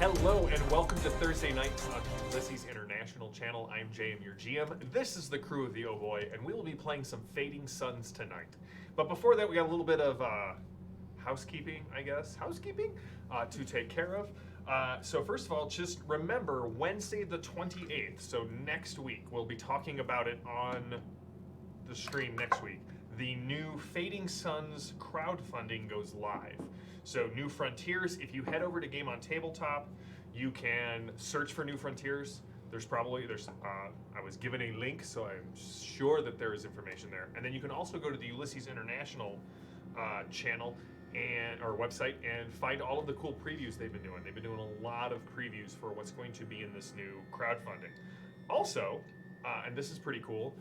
Hello and welcome to Thursday nights on Ulisses International Channel. I'm Jay, I'm your GM. This is the crew of the Oh Boii, and we will be playing some Fading Suns tonight. But before that, we got a little bit of housekeeping, I guess. To take care of. So first of all, just remember Wednesday the 28th, so next week, we'll be talking about it on the stream next week. The new Fading Suns crowdfunding goes live. So New Frontiers, if you head over to Game on Tabletop, you can search for New Frontiers. I was given a link, so I'm sure that there is information there. And then you can also go to the Ulisses International channel or website and find all of the cool previews they've been doing. They've been doing a lot of previews for what's going to be in this new crowdfunding. Also, and this is pretty cool,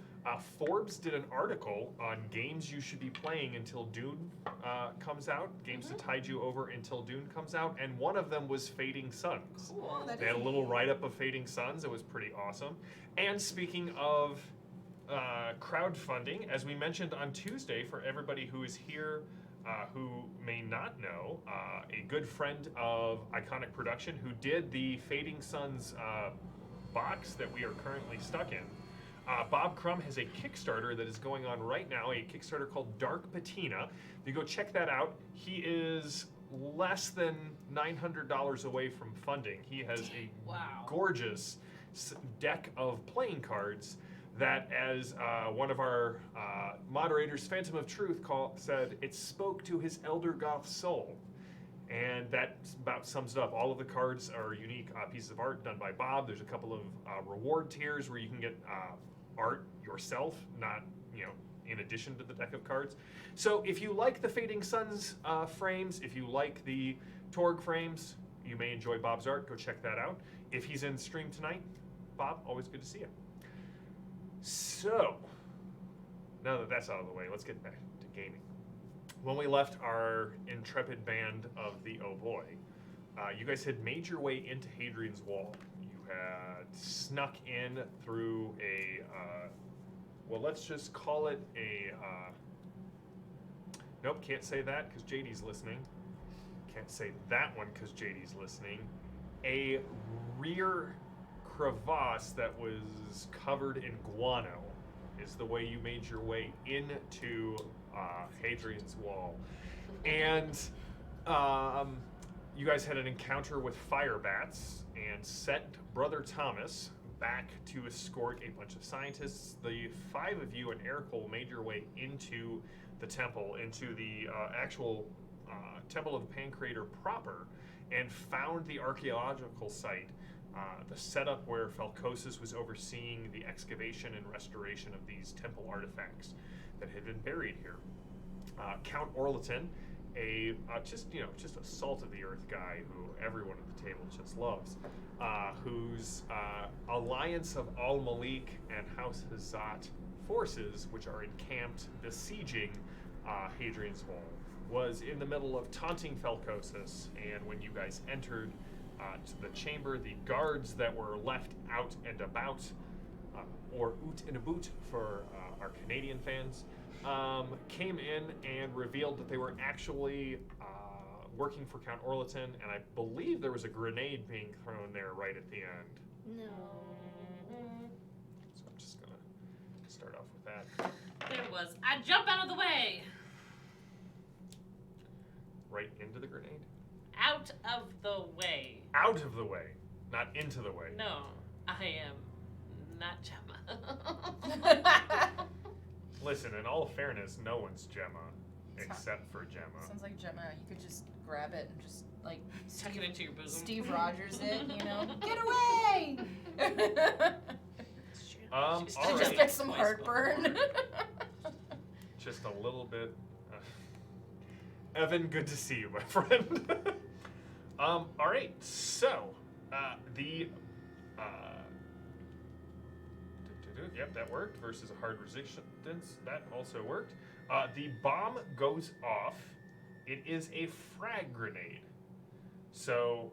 Forbes did an article on games you should be playing until Dune comes out, games to tide you over until Dune comes out, and one of them was Fading Suns. Cool. They had a little write-up of Fading Suns. It was pretty awesome. And speaking of crowdfunding, as we mentioned on Tuesday, for everybody who is here who may not know, a good friend of Iconic Production who did the Fading Suns box that we are currently stuck in. Bob Crumb has a Kickstarter that is going on right now, a Kickstarter called Dark Patina. You go check that out. He is less than $900 away from funding. He has a gorgeous deck of playing cards that, as one of our moderators, Phantom of Truth, said, it spoke to his Elder Goth soul. And that about sums it up. All of the cards are unique pieces of art done by Bob. There's a couple of reward tiers where you can get art yourself, not in addition to the deck of cards. So if you like the Fading Suns frames, if you like the Torg frames, you may enjoy Bob's art. Go check that out. If he's in stream tonight, Bob, always good to see you. So now that that's out of the way, let's get back to gaming. When we left our intrepid band of the Oh Boii, you guys had made your way into Hadrian's Wall. You had snuck in through a, well, let's just call it a, nope, can't say that because JD's listening. Can't say that one because JD's listening. A rear crevasse that was covered in guano is the way you made your way into Hadrian's Wall. And you guys had an encounter with fire bats and sent Brother Thomas back to escort a bunch of scientists. The five of you and Ercole made your way into the temple, into the actual Temple of the Pancrator proper, and found the archaeological site, the setup where Falcosus was overseeing the excavation and restoration of these temple artifacts that had been buried here. Count Orleton, just a salt of the earth guy who everyone at the table just loves, whose alliance of Al Malik and House Hazat forces, which are encamped besieging Hadrian's Wall, was in the middle of taunting Falcosus. And when you guys entered to the chamber, the guards that were left out and about, or oot and aboot for our Canadian fans, came in and revealed that they were actually working for Count Orleton, and I believe there was a grenade being thrown there right at the end. No. So I'm just gonna start off with that. There was. I jump out of the way. Right into the grenade? Out of the way. Out of the way, not into the way. No, I am not Gemma. Listen, in all fairness, no one's Gemma except for Gemma. Sounds like Gemma. You could just grab it and just like Tuck it into your bosom. Steve Rogers it, Get away! All Just right. get some heartburn. Just a little bit. Evan, good to see you, my friend. All right, so yep, that worked. Versus a hard resistance, that also worked. The bomb goes off. It is a frag grenade. So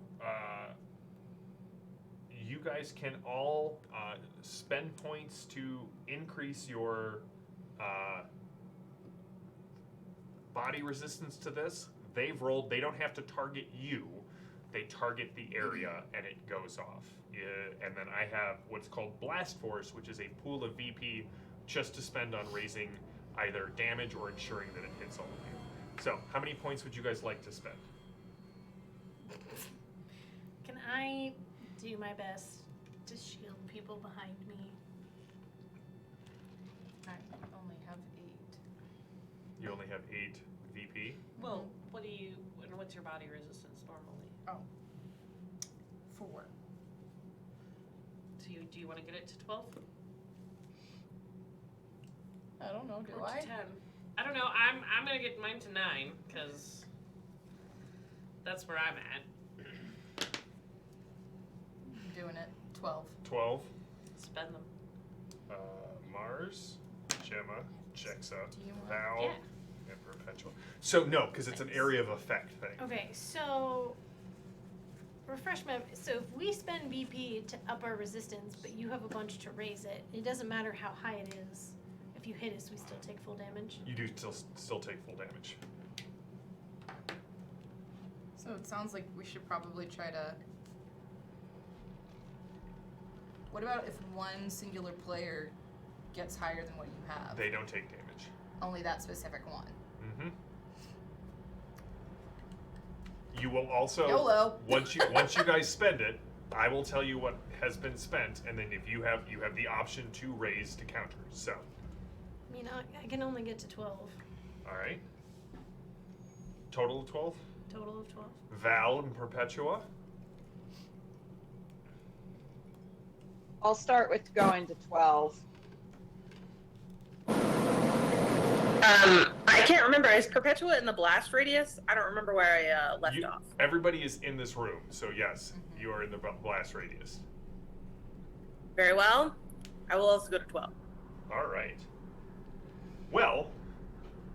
you guys can all spend points to increase your body resistance to this. They've rolled. They don't have to target you. they target the area and it goes off. And then I have what's called Blast Force, which is a pool of VP just to spend on raising either damage or ensuring that it hits all of you. So, how many points would you guys like to spend? Can I do my best to shield people behind me? I only have 8. You only have 8 VP. Well, what's your body resistance normally? 4. So do you want to get it to 12? I don't know, do Or to I? 10? I don't know. I'm gonna get mine to 9 because that's where I'm at. I'm doing it. 12. 12. Spend them. Mars, Gemma, Jexa, Do you want? Val, Yeah. and Perpetual. So no, because it's an area of effect thing. Okay, so refresh my. So if we spend BP to up our resistance, but you have a bunch to raise it, it doesn't matter how high it is. If you hit us, we still take full damage. You do still take full damage. So it sounds like we should probably try to... What about if one singular player gets higher than what you have? They don't take damage. Only that specific one. Mm-hmm. You will also YOLO. once you guys spend it, I will tell you what has been spent, and then if you have the option to raise to counter. So, I mean, I can only get to 12. all right. Total of 12. Total of 12. Val and Perpetua. I'll start with going to 12. I can't remember. Is Perpetua in the blast radius? I don't remember where I left off. Everybody is in this room, so yes, you are in the blast radius. Very well. I will also go to 12. All right. Well,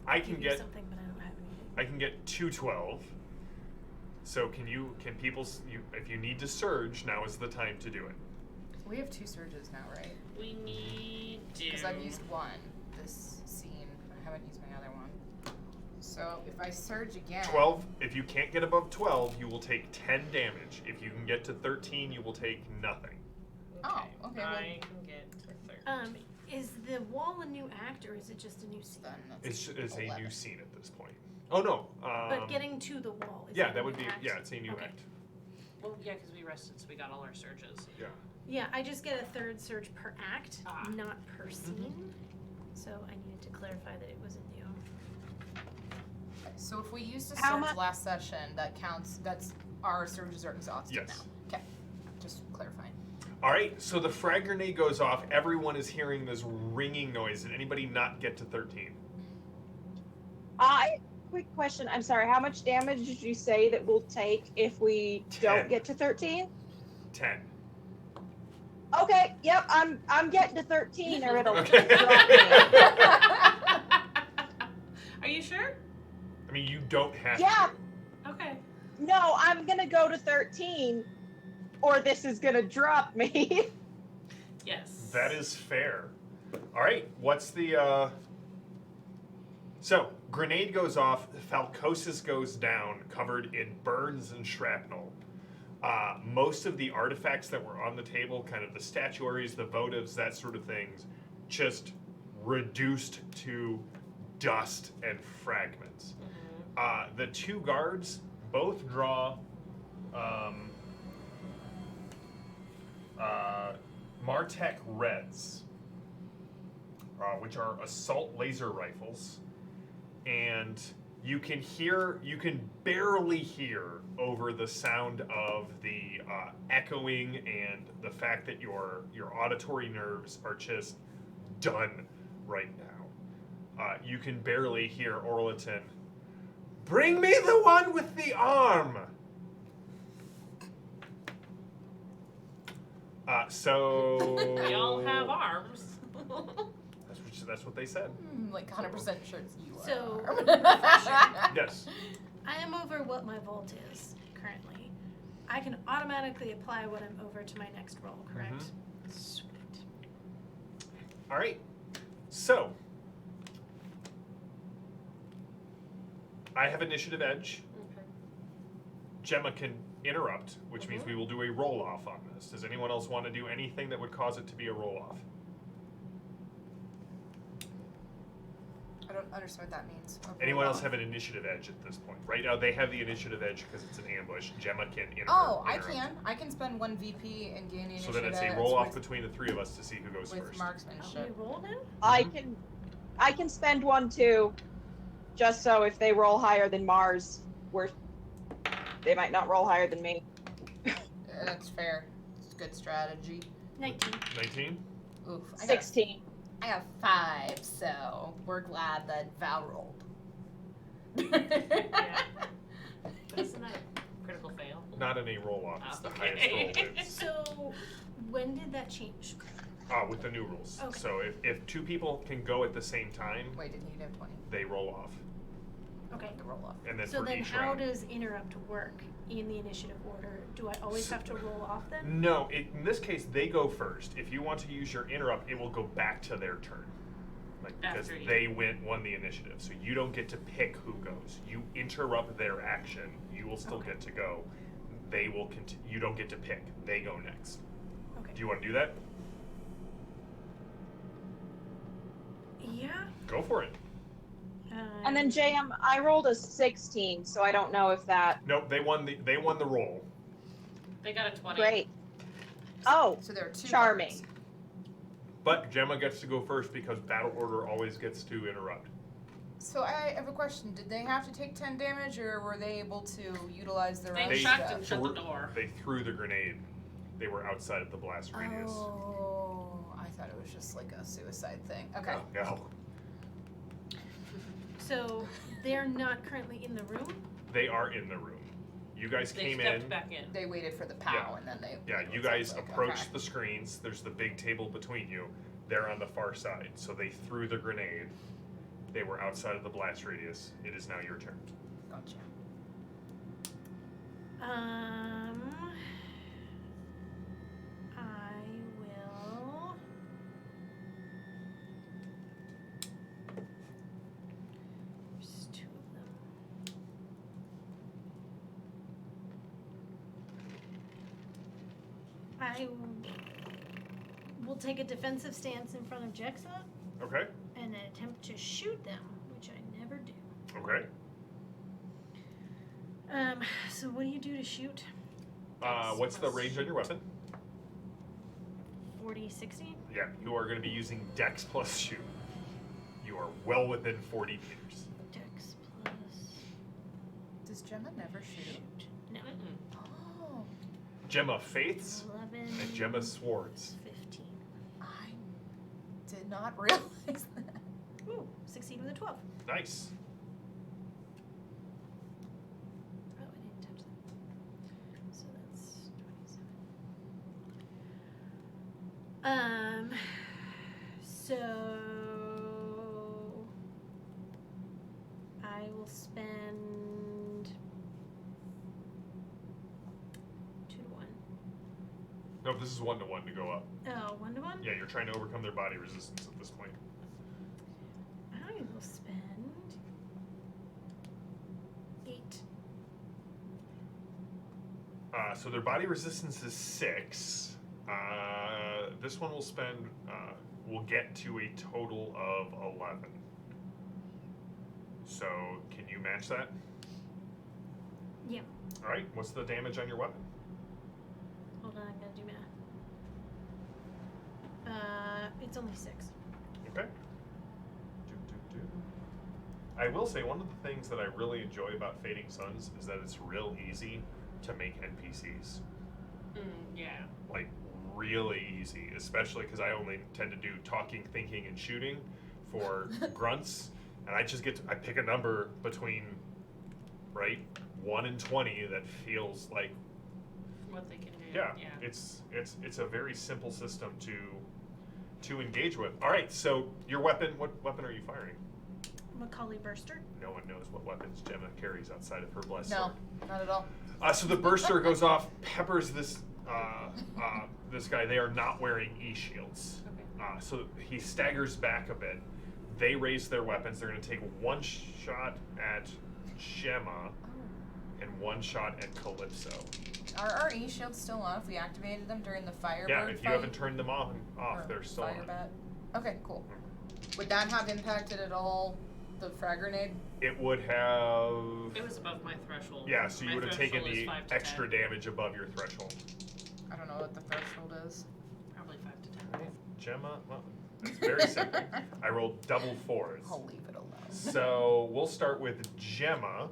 I can do get something, but I don't have anything. I can get 212. So can people if you need to surge, now is the time to do it. We have 2 surges now, right? We need to. Because I've used one this scene. I haven't used my other one. So if I surge again... 12, if you can't get above 12, you will take 10 damage. If you can get to 13, you will take nothing. Oh, okay, well- I can get to 13. Is the wall a new act or is it just a new scene? Then that's It's a 11. new scene at this point. Oh no. But getting to the wall. Is yeah, a that new would be act? it's a new Okay. act. Well, yeah, because we rested, so we got all our surges. Yeah. Yeah, I just get a third surge per act, Ah. not per scene. So I needed to clarify that it was a new. So if we used a How surge much- last session, that counts, that's, our surges are exhausted Yes. now. Okay, just clarifying. All right. So the frag grenade goes off. Everyone is hearing this ringing noise. Did anybody not get to 13? Quick question. I'm sorry. How much damage did you say that we'll take if we 10. don't get to 13? 10. Okay. Yep. I'm getting to 13, or it'll Okay. drop me. Are you sure? I mean, you don't have Yeah. to. Okay. No, I'm gonna go to 13, or this is gonna drop me. Yes. That is fair. All right, what's the So, grenade goes off, Falcosis goes down, covered in burns and shrapnel. Most of the artifacts that were on the table, kind of the statuaries, the votives, that sort of things, just reduced to dust and fragments. The 2 guards both draw Martech Reds, which are assault laser rifles, and you can barely hear over the sound of the echoing and the fact that your auditory nerves are just done right now. You can barely hear Orlaton. Bring me the one with the arm. So We all have arms. That's what they said. Like 100% sure it's you. So, are. Yes. I am over what my vault is currently. I can automatically apply what I'm over to my next roll, correct? Sweet. All right. So I have initiative edge. Okay. Gemma can interrupt, which means we will do a roll off on this. Does anyone else want to do anything that would cause it to be a roll off? I don't understand what that means. Anyone else have an initiative edge at this point? Right now, they have the initiative edge because it's an ambush. Gemma can interrupt. Oh, I can. I can spend 1 VP and gain the So initiative. then it's a roll off between the three of us to see who goes with first. marksmanship. We roll then? I can spend 1 too, just so if they roll higher than Mars, they might not roll higher than me. That's fair. It's a good strategy. 19. 19? Oof. 16. I got 5, so we're glad that Val rolled. Yeah. But isn't that a critical fail? Not any roll off. It's the Okay. highest roll wins. So, when did that change? With the new rules. Okay. So if 2 people can go at the same time, Wait, did he have 20? they roll off. Okay. The roll off. And then So for then each how round. does interrupt work in the initiative order? Do I always have to roll off then? No, in this case, they go first. If you want to use your interrupt, it will go back to their turn. Like, because After you. they won the initiative. So you don't get to pick who goes. You interrupt their action. You will still Okay. get to go. They will continue. You don't get to pick. They go next. Okay. Do you want to do that? Yeah. Go for it. And then JM, I rolled a 16, so I don't know if that. Nope, they won the roll. They got a 20. Great. Oh, So there are 2 charming. cards. But Gemma gets to go first because battle order always gets to interrupt. So I have a question. Did they have to take 10 damage, or were they able to utilize their own They shot chucked stuff? and shut the door. They threw the grenade. They were outside of the blast radius. Oh, I thought it was just like a suicide thing. Okay. No. So they're not currently in the room? They are in the room. You guys They came stepped in. back in. They waited for the POW, Yeah. and then they. Yeah, it you sounds guys like. approached Okay. the screens. There's the big table between you. They're on the far side. So they threw the grenade. They were outside of the blast radius. It is now your turn. Gotcha. I will. There's 2 of them. I will take a defensive stance in front of Jexa Okay. and attempt to shoot them, which I never do. Okay. So what do you do to shoot? What's the range on your weapon? 40, 60? Yeah, you are going to be using Dex plus shoot. You are well within 40 meters. Dex plus Does Gemma never shoot? shoot. No. Mm-mm. Oh, Gemma Faiths 11. and Gemma Swords. 15. I did not realize that. Ooh, succeed with a 12. Nice. Oh, I didn't touch that. So that's 27. So I will spend 2 to 1. No, this is 1-to-1 to go up. Oh, 1 to 1? Yeah, you're trying to overcome their body resistance at this point. I will spend 8. So their body resistance is 6. This one will spend, will get to a total of 11. So, can you match that? Yeah. All right. What's the damage on your weapon? Hold on, I gotta do math. It's only 6. Okay. I will say one of the things that I really enjoy about Fading Suns is that it's real easy to make NPCs. Yeah. Like, really easy, especially because I only tend to do talking, thinking, and shooting for grunts, and I just I pick a number between, right, 1 and 20 that feels like, What they can do. yeah, Yeah. it's a very simple system to engage with. All right, so your weapon, what weapon are you firing? Macaulay Burster. No one knows what weapons Gemma carries outside of her blessed No, sword. not at all. So the burster goes off, peppers this this guy. They are not wearing e-shields. Okay. So he staggers back a bit. They raise their weapons. They're going to take one shot at Gemma. and 1 shot at Calypso. Are our E shields still on if we activated them during the Firebird Yeah, if you fight? haven't turned them off, Or they're still on. Firebat? Okay, cool. Would that have impacted at all the frag grenade? It would have. It was above my threshold. Yeah, so you My would have taken threshold is the 5 to extra 10. damage above your threshold. I don't know what the threshold is. Probably 5 to 10. Right. Gemma, well, it's very simple. I rolled double 4s. I'll leave it alone. So we'll start with Gemma.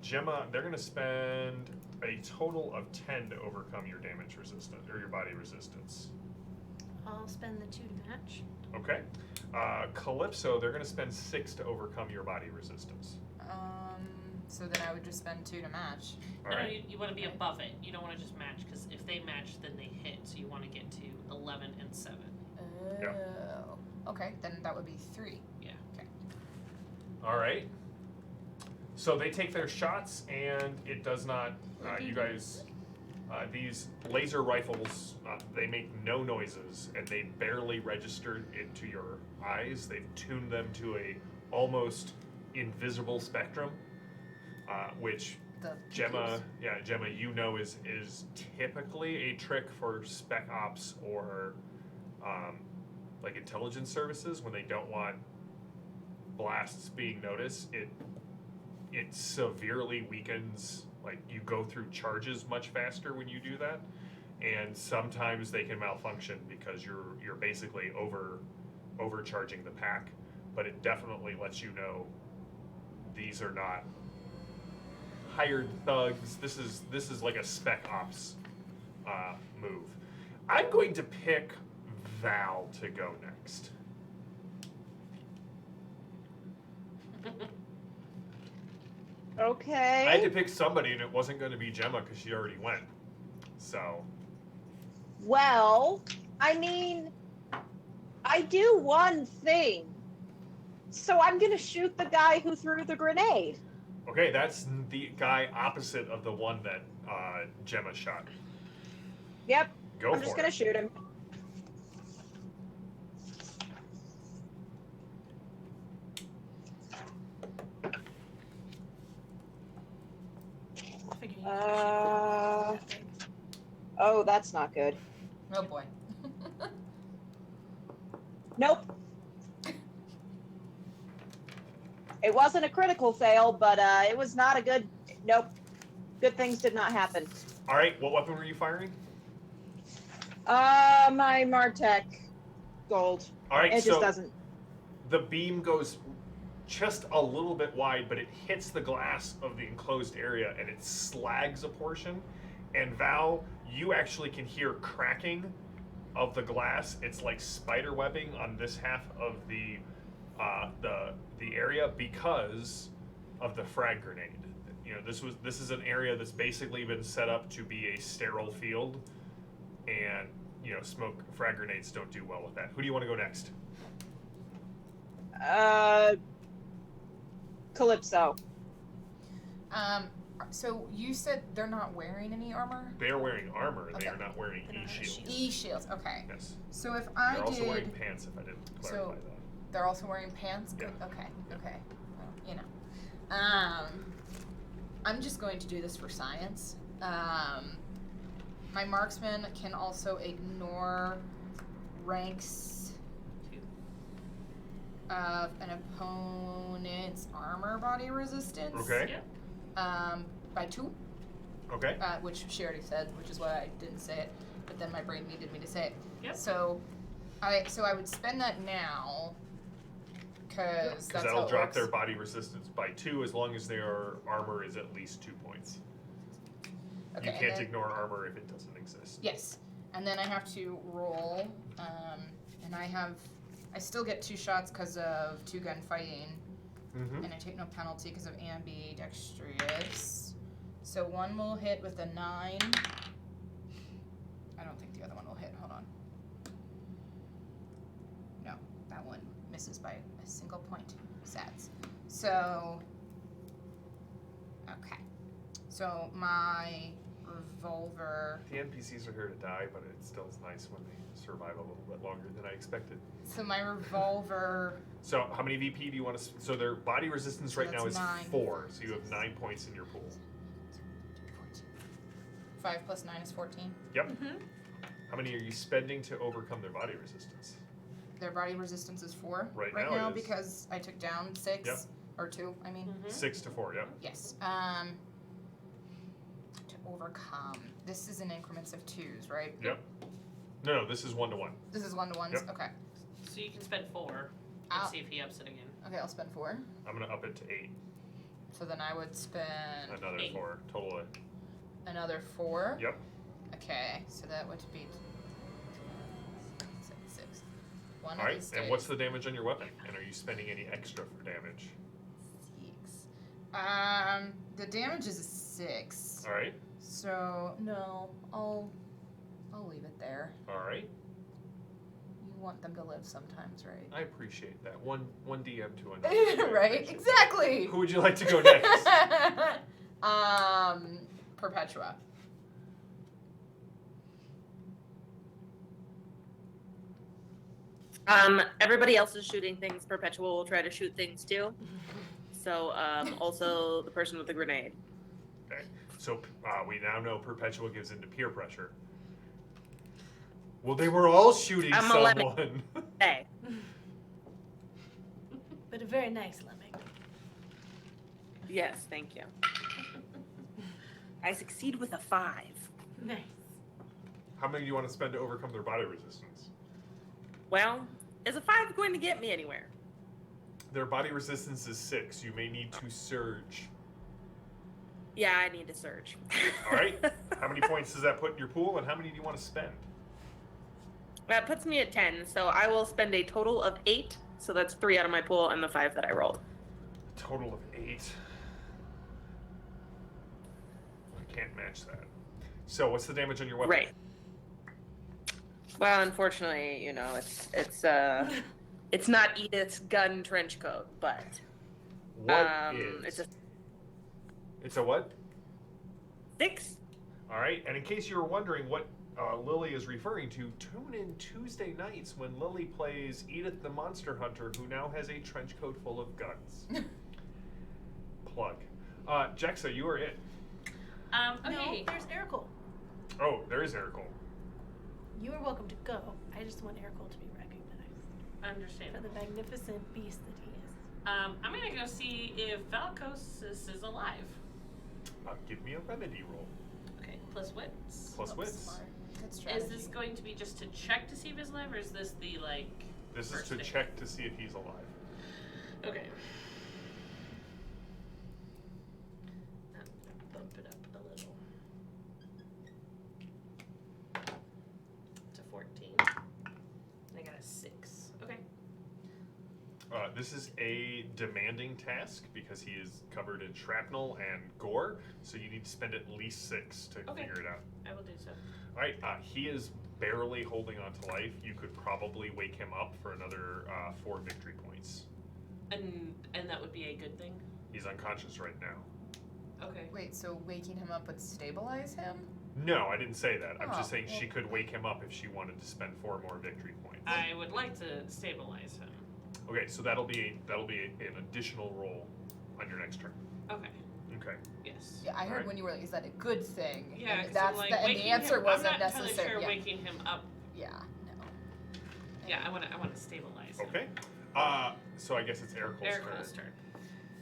Gemma, they're going to spend a total of 10 to overcome your damage resistance, or your body resistance. I'll spend the 2 to match. Okay. Calypso, they're going to spend 6 to overcome your body resistance. So then I would just spend 2 to match. All No, right. you want to be above it. You don't want to just match, because if they match, then they hit. So you want to get to 11 and 7. Yeah. Okay, then that would be 3. Yeah. Okay. All right. So they take their shots, and it does not. You guys, these laser rifles, they make no noises, and they barely register into your eyes. They've tuned them to a almost invisible spectrum, which The Gemma, you know is typically a trick for spec ops or like intelligence services when they don't want blasts being noticed. It severely weakens, like you go through charges much faster when you do that, and sometimes they can malfunction because you're basically overcharging the pack. But it definitely lets you know these are not hired thugs. This is like a spec ops move. I'm going to pick Val to go next. Okay. I had to pick somebody, and it wasn't going to be Gemma because she already went. So. Well, I mean, I do one thing. So I'm gonna shoot the guy who threw the grenade. Okay, that's the guy opposite of the one that Gemma shot. Yep. Go I'm for just it. gonna shoot him. I figured you could shoot that thing. Oh, that's not good. Oh boy. Nope. It wasn't a critical fail, but it was not a good. Nope. Good things did not happen. All right, what weapon were you firing? My Martech gold. All right, It so just doesn't. the beam goes just a little bit wide, but it hits the glass of the enclosed area and it slags a portion. And Val, you actually can hear cracking of the glass. It's like spider webbing on this half of the area because of the frag grenade. You know, this is an area that's basically been set up to be a sterile field, and you know, frag grenades don't do well with that. Who do you want to go next? Calypso. So you said they're not wearing any armor? They're wearing armor. They Okay. are not wearing They don't have a e-shields. shield. E-shields, okay. Yes. So if I They're did... also wearing pants, if I didn't clarify that. They're also wearing pants? Yeah. Okay, okay. Well, you know. I'm just going to do this for science. My marksman can also ignore ranks of an opponent's armor body resistance. Okay. Yeah. By 2. Okay. Which she already said, which is why I didn't say it, but then my brain needed me to say it. Yep. So I would spend that now, because that's how that'll it drop works. their body resistance by 2 as long as their armor is at least 2 points. Okay, You and can't then- ignore armor if it doesn't exist. Yes, and then I have to roll, and I still get 2 shots because of 2-gun fighting, Mm-hmm. and I take no penalty because of ambidextrous. So one will hit with a 9. I don't think the other one will hit. Hold on. No, that one misses by a single point. Sats. So, okay. So my revolver. The NPCs are here to die, but it still is nice when they survive a little bit longer than I expected. So my revolver. So how many VP do you want to? So their body resistance So right now that's is 9. 4, so you have 9 points in your pool. 5 plus 9 is 14. Yep. Mm-hmm. How many are you spending to overcome their body resistance? Their body resistance is 4 Right now it is. because I took down 6 Yep. or 2. I mean, 6 to 4. Yep. yes. To overcome. This is in increments of 2s, right? Yep. No, this is 1 to 1. This is 1-to-1s. Yep. Okay. So you can spend 4 Ow. and see if he ups it again. Okay, I'll spend 4. I'm gonna up it to 8. So then I would spend Another 8. 4 total. another 4. Yep. Okay, so that would be 6. One All right. of these And what's days. the damage on your weapon? And are you spending any extra for damage? 6. The damage is a 6. All right. So no, I'll leave it there. All right. You want them to live sometimes, right? I appreciate that. One DM to another. I Right? appreciate Exactly. that. Who would you like to go next? Perpetua. Everybody else is shooting things. Perpetual will try to shoot things too. So, also the person with the grenade. Okay. So we now know Perpetua gives into peer pressure. Well, they were all shooting I'm a someone. lemon. Hey, But a very nice lemming. yes, thank you. I succeed with a 5. Nice. How many do you want to spend to overcome their body resistance? Well, is a 5 going to get me anywhere? Their body resistance is 6. You may need to surge. Yeah, I need to surge. All right. How many points does that put in your pool, and how many do you want to spend? That puts me at 10, so I will spend a total of 8. So that's 3 out of my pool and the 5 that I rolled. Total of 8. I can't match that. So what's the damage on your weapon? Right. Well, unfortunately, you know, it's not Edith's gun trench coat, but What it's a It's a what? 6. All right. And in case you were wondering what Lily is referring to, tune in Tuesday nights when Lily plays Edith the Monster Hunter, who now has a trench coat full of guns. Plug. Jexa, you are it. Okay. No, there's Ericol. Oh, there is Erical. You are welcome to go. I just want Ericol to be recognized for Understandable. the magnificent beast that he is. I'm gonna go see if Valkos is alive. Give me a remedy roll. Okay, plus wits. Plus That's wits. smart. Good Is strategy. this going to be just to check to see if he's alive, or is this the like? This is first to aid? check to see if he's alive. Okay. I'm gonna bump it up a little to 14. And I got a 6. Okay. This is a demanding task because he is covered in shrapnel and gore, so you need to spend at least 6 to Okay. figure it out. I will do so. All right, he is barely holding on to life. You could probably wake him up for another 4 victory points. And that would be a good thing. He's unconscious right now. Okay. Wait, so waking him up would stabilize him? No, I didn't say that. I'm just Oh, saying well- she could wake him up if she wanted to spend 4 more victory points. I would like to stabilize him. Okay, so that'll be an additional roll on your next turn. Okay. Okay. Yes. Yeah, I heard Alright. when you were like, is that a good thing? Yeah, and 'cause that's I'm like, and the waking answer him, wasn't I'm not entirely necessary. sure Yeah. waking him up. Yeah, no. Yeah, I want to stabilize him. Okay. So I guess it's Ericol's Eric's turn. turn.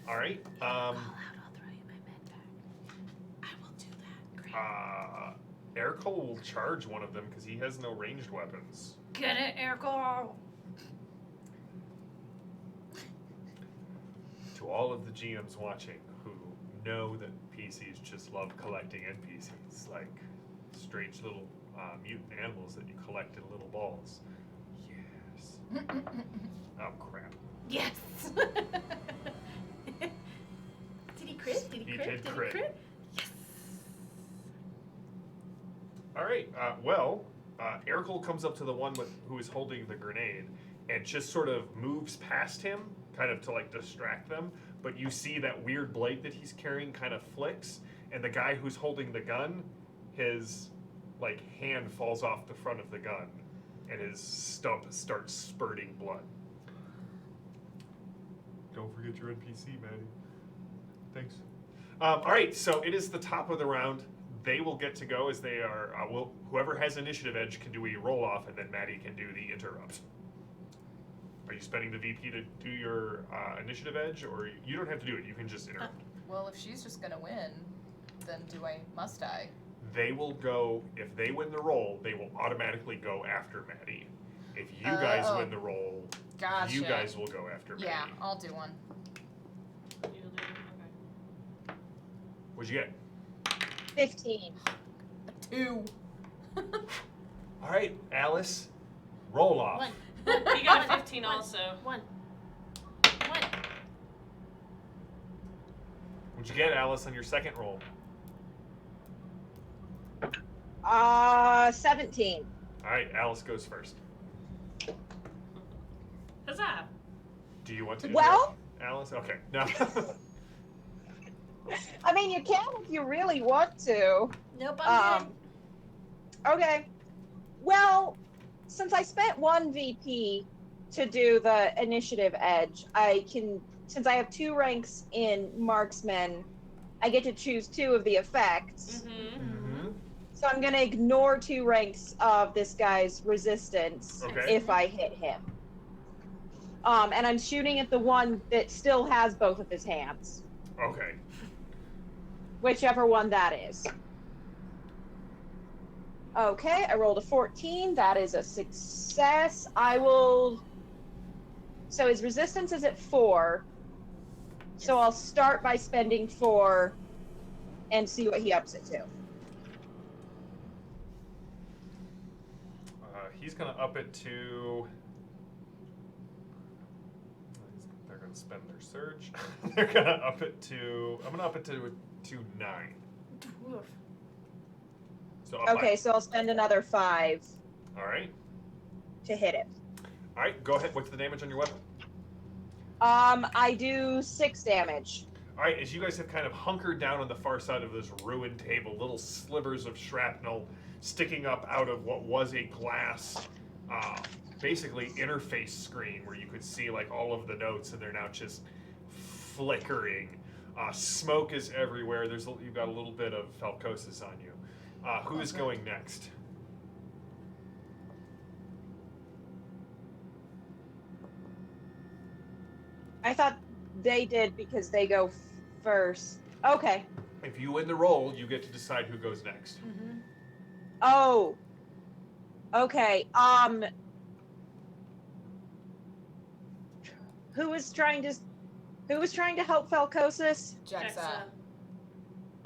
All right. Call out, I'll throw you my med pack. I will do that. Great. Ericol will charge one of them because he has no ranged weapons. Get it, Ericol! To all of the GMs watching who know that PCs just love collecting NPCs, like strange little mutant animals that you collect in little balls. Yes. Oh, crap. Yes! Did he crit? Did he He crit? did Did crit. he crit? Yes! All right. Ericol comes up to the one who is holding the grenade and just sort of moves past him, kind of to like distract them. But you see that weird blade that he's carrying kind of flicks, and the guy who's holding the gun, his like hand falls off the front of the gun, and his stump starts spurting blood. Don't forget your NPC, Maddie. Thanks. All right, so it is the top of the round. they will get to go as they are. Whoever has initiative edge can do a roll off, and then Maddie can do the interrupt. Are you spending the VP to do your initiative edge, or you don't have to do it? You can just interrupt. Well, if she's just gonna win, then must I? They will go, if they win the roll, they will automatically go after Maddie. If you guys win the roll, Gotcha. you guys will go after Maddie. Yeah, I'll do one. You'll do it? Okay. What'd you get? 15. 2. All right, Alice, roll off. 1. You got a 15 also. 1. What'd you get, Alice, on your second roll? 17. All right, Alice goes first. Huzzah! Do you want to do Well- that, Alice? Okay. No. I mean, you can if you really want to. Nope, I'm good. Okay. Well, since I spent 1 VP to do the initiative edge, since I have 2 ranks in marksman, I get to choose 2 of the effects. Mm-hmm. So I'm going to ignore 2 ranks of this guy's resistance Okay. if I hit him. And I'm shooting at the one that still has both of his hands, Okay. whichever one that is. Okay, I rolled a 14. That is a success. So his resistance is at 4. So I'll start by spending 4 and see what he ups it to. He's gonna up it to. They're gonna spend their surge. They're gonna up it to. I'm gonna up it to 9. Oof. So up Okay, so I'll spend another 5 All right. to hit it. All right. Go ahead. What's the damage on your weapon? I do 6 damage. All right. As you guys have kind of hunkered down on the far side of this ruined table, little slivers of shrapnel sticking up out of what was a glass, basically interface screen where you could see like all of the notes, and they're now just flickering. Smoke is everywhere. You've got a little bit of Falcosis on you. Who is going next? I thought they did because they go first. Okay. If you win the roll, you get to decide who goes next. Mm-hmm. Oh. Okay. Who was trying to help Falcosis? Jexa.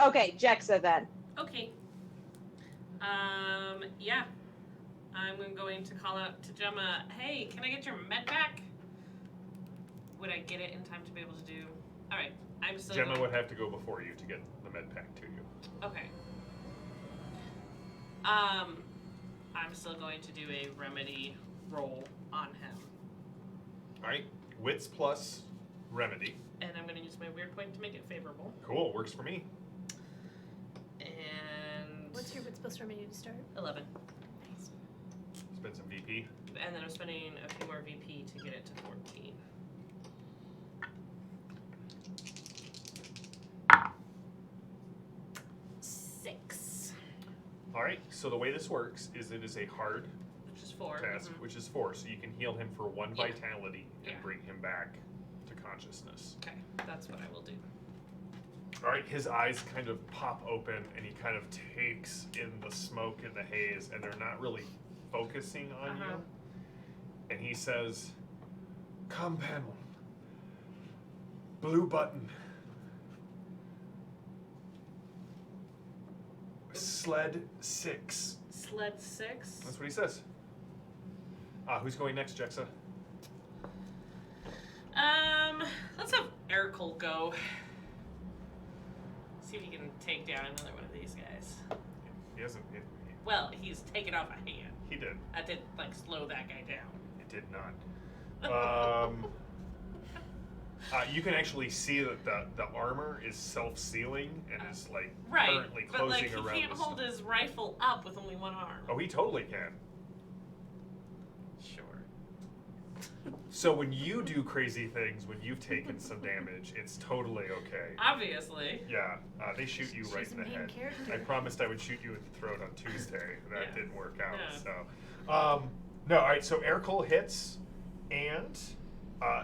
Okay, Jexa then. Okay. Yeah. I'm going to call out to Gemma, hey, can I get your med pack? Would I get it in time to be able to do? Alright, I'm still Gemma going. would have to go before you to get the med pack to you. Okay. I'm still going to do a remedy roll on him. All right, wits plus remedy. And I'm going to use my weird point to make it favorable. Cool, works for me. And What's your wits plus remedy to start? 11. Nice. Spend some VP. And then I'm spending a few more VP to get it to 14. Six. All right, so the way this works is it is a hard Which is 4. task, which is 4, so you can heal him for 1 Yeah. vitality and Yeah. bring him back to consciousness. Okay, that's what I will do. All right, his eyes kind of pop open and he kind of takes in the smoke and the haze, and they're not really focusing on you. And he says, "Come, panel. Blue button. Sled 6. Sled 6. That's what he says. Who's going next, Jexa? Let's have Ericol go. See if he can take down another one of these guys. He hasn't. Well, he's taken off a hand. He did. That did slow that guy down. It did not. You can actually see that the armor is self-sealing and is Right, currently but closing he around. can't the hold stomach. his rifle up with only one arm. Oh, he totally can. Sure. So when you do crazy things, when you've taken some damage, it's totally okay. Obviously. Yeah, they shoot you right She's in the the main head. character. I promised I would shoot you in the throat on Tuesday. That Yeah. didn't work out. No. So, no. All right. So Ercol hits, and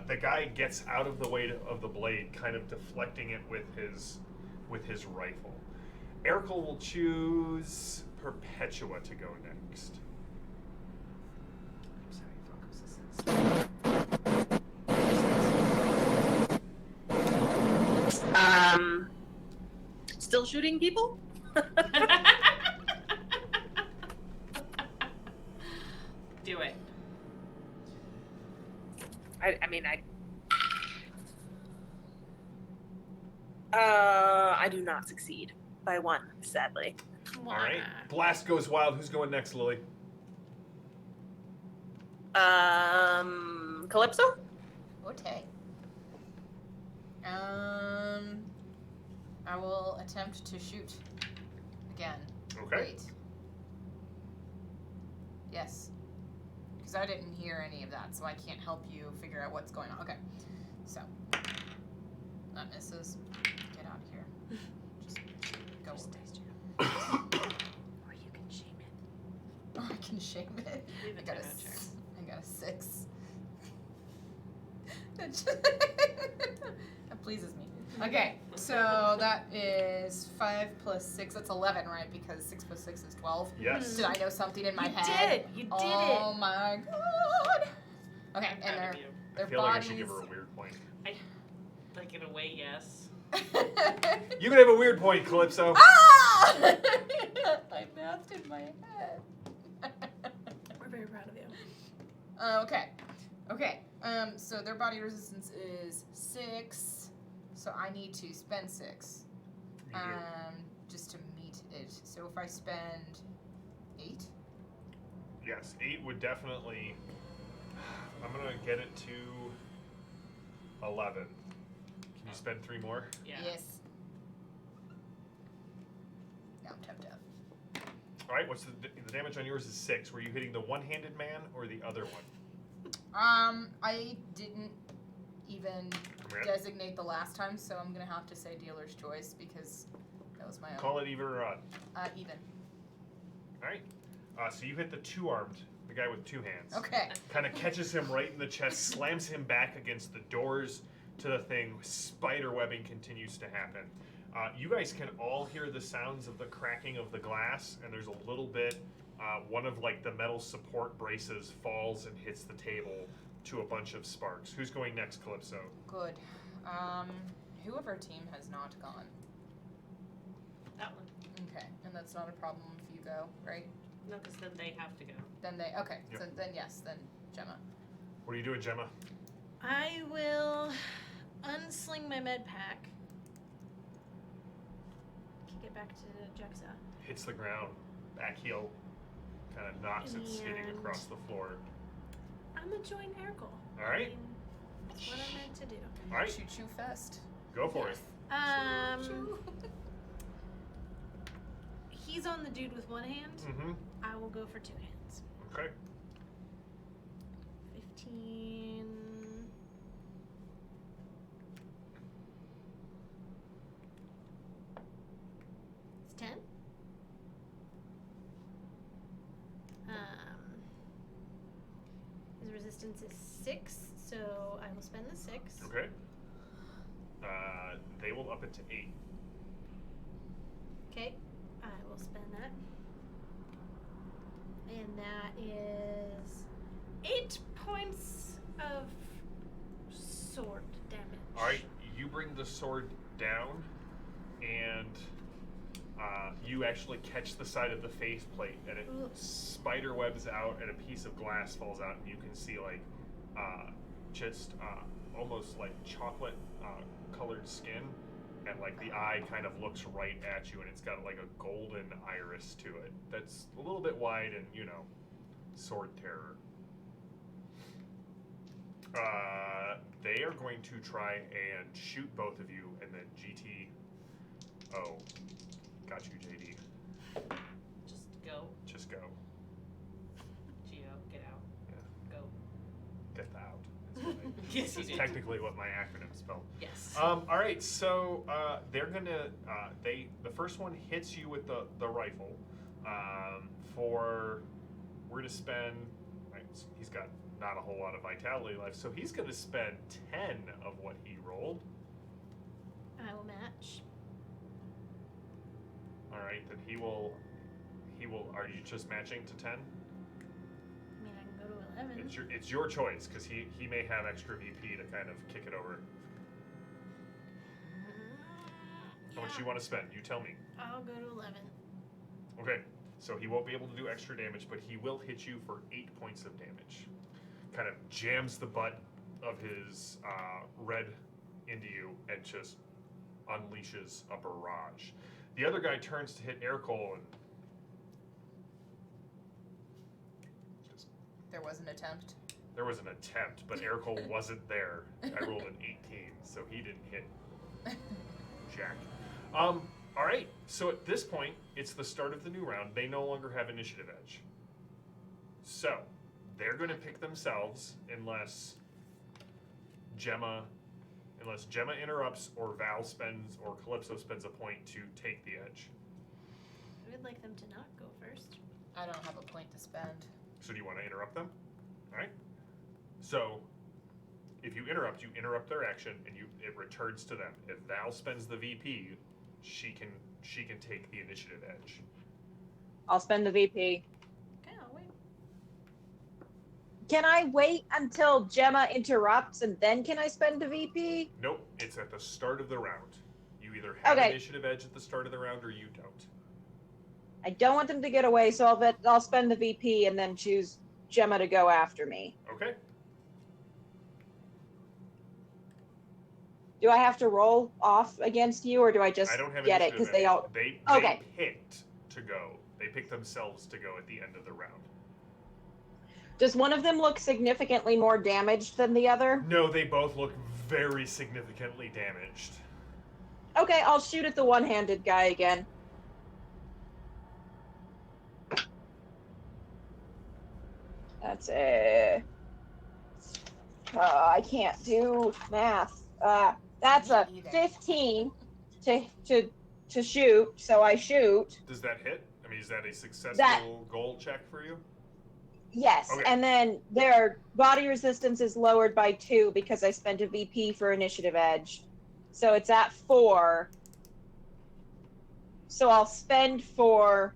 the guy gets out of the way of the blade, kind of deflecting it with his rifle. Ercol will choose Perpetua to go next. I'm sorry, focus this. Still shooting people? Do it. I do not succeed by one, sadly. All right. Blast goes wild. Who's going next, Lily? Calypso? Okay. I will attempt to shoot again. Okay. Wait. Yes. Because I didn't hear any of that, so I can't help you figure out what's going on. Okay. So. That misses. Get out of here. Just go. Or you can shame it. Oh, I can shame it. Leave I it got a to nature. I got a 6. That pleases me. Okay, so that is 5 plus 6. That's 11, right? Because 6 plus 6 is 12. Yes. Did I know something in my You head? did. You did Oh it. my god. Okay, I'm and proud of their you. their I feel like I bodies. should give her a weird point. Like in a way, yes. You can have a weird point, Calypso. Ah! I mapped in my head. We're very proud of you. Okay. Okay. So their body resistance is 6. So I need to spend 6. You do. Just to meet it. So if I spend 8. Yes, 8 would definitely. I'm gonna get it to 11. Can you spend 3 more? Yeah. Yes. Now I'm tapped out. All right. What's the damage on yours is 6. Were you hitting the one-handed man or the other one? I didn't even Okay. designate the last time, so I'm gonna have to say dealer's choice because that was my own. Call it even or odd. Even. All right. So you hit the two-armed, the guy with 2 hands. Okay. Kind of catches him right in the chest, slams him back against the doors to the thing. Spider webbing continues to happen. You guys can all hear the sounds of the cracking of the glass, and there's a little bit. One of like the metal support braces falls and hits the table to a bunch of sparks. Who's going next, Calypso? Good. Whoever team has not gone. That one. Okay, and that's not a problem if you go, right? No, because then they have to go. Then they. Okay. Yep. So then yes. Then Gemma. What are you doing, Gemma? I will unsling my med pack. Kick it back to Jexa. Hits the ground, back heel, kind of knocks it skidding And- across the floor. I'm gonna join Ercol. All right. I mean, that's what I'm meant to do. All right, Choo choo fest. go for it. Choo. He's on the dude with one hand. Mm-hmm. I will go for 2 hands. Okay. 15. It's 10. His resistance is 6, so I will spend the 6. Okay. They will up it to 8. Okay, I will spend that. And that is 8 points of sword damage. All right, you bring the sword down, and you actually catch the side of the faceplate, and it Ooh. spider webs out, and a piece of glass falls out, and you can see like just almost like chocolate colored skin, and like the eye kind of looks right at you, and it's got like a golden iris to it that's a little bit wide, and you know, sword terror. They are going to try and shoot both of you, and then GTO. Got you, JD. Just go. Just go. Geo, get out. Yeah. Go. Get out. Yes, you That's did. technically what my acronym spelled. Yes. All right, so they're gonna the first one hits you with the rifle. We're gonna spend. Right, he's got not a whole lot of vitality left, so he's gonna spend 10 of what he rolled. I will match. All right, then he will. Are you just matching to 10? I mean, I can go to 11. It's your choice because he may have extra VP to kind of kick it over. How much you want to spend? You tell me. I'll go to 11. Okay, so he won't be able to do extra damage, but he will hit you for 8 points of damage. Kind of jams the butt of his red into you and just unleashes a barrage. The other guy turns to hit Aircole and just. There was an attempt. There was an attempt, but Aircole wasn't there. I rolled an 18, so he didn't hit Jack. All right, so at this point, it's the start of the new round. They no longer have initiative edge. So, they're going to pick themselves unless Gemma interrupts or Val spends or Calypso spends a point to take the edge. I would like them to not go first. I don't have a point to spend. So do you want to interrupt them? All right. So, if you interrupt their action, and it returns to them. If Val spends the VP, she can take the initiative edge. I'll spend the VP. Okay, I'll wait. Can I wait until Gemma interrupts and then can I spend the VP? Nope, it's at the start of the round. You either have Okay. initiative edge at the start of the round or you don't. I don't want them to get away, so I'll spend the VP and then choose Gemma to go after me. Okay. Do I have to roll off against you, or do I just I don't have get it initiative because they edge. all? They Okay. picked to go. They picked themselves to go at the end of the round. Does one of them look significantly more damaged than the other? No, they both look very significantly damaged. Okay, I'll shoot at the one-handed guy again. That's I can't do math. That's a Me either. 15 to shoot, so I shoot. Does that hit? I mean, is that a successful That- goal check for you? Yes, Okay. and then their body resistance is lowered by 2 because I spent a VP for initiative edge. So it's at 4. So I'll spend 4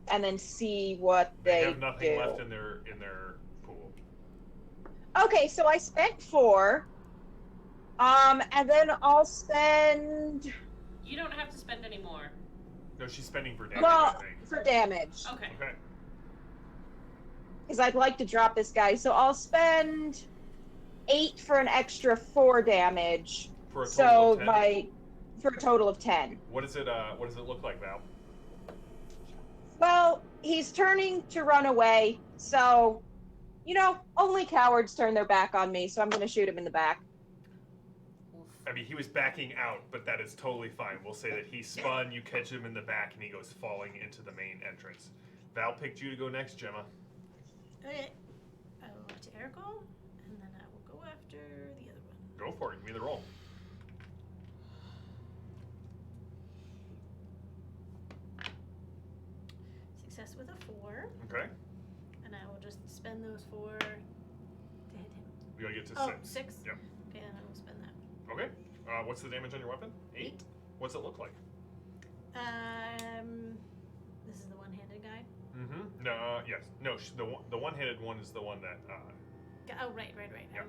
and then see what They they have nothing do. left in their pool. Okay, so I spent 4. And then I'll spend You don't have to spend any more. No, she's spending for damage, well I think. for damage. Okay. Okay. Because I'd like to drop this guy. So I'll spend 8 for an extra 4 damage. For a total So of 10. for a total of 10. What does it look like, Val? Well, he's turning to run away, so only cowards turn their back on me, so I'm gonna shoot him in the back. Oof. I mean, he was backing out, but that is totally fine. We'll say that he spun, you catch him in the back, and he goes falling into the main entrance. Val picked you to go next, Gemma. Okay. I will go to Aircole, and then I will go after the other one. Go for it. Give me the roll. Success with a 4, Okay. and I will just spend those 4 to hit him. We gotta get to Oh, 6. 6? Yep. Okay, then I will spend that. Okay. What's the damage on your weapon? 8. What's it look like? This is the one-handed guy. Mm-hmm. No. Yes. No. The one-handed one is the one that. Oh, right. Yep.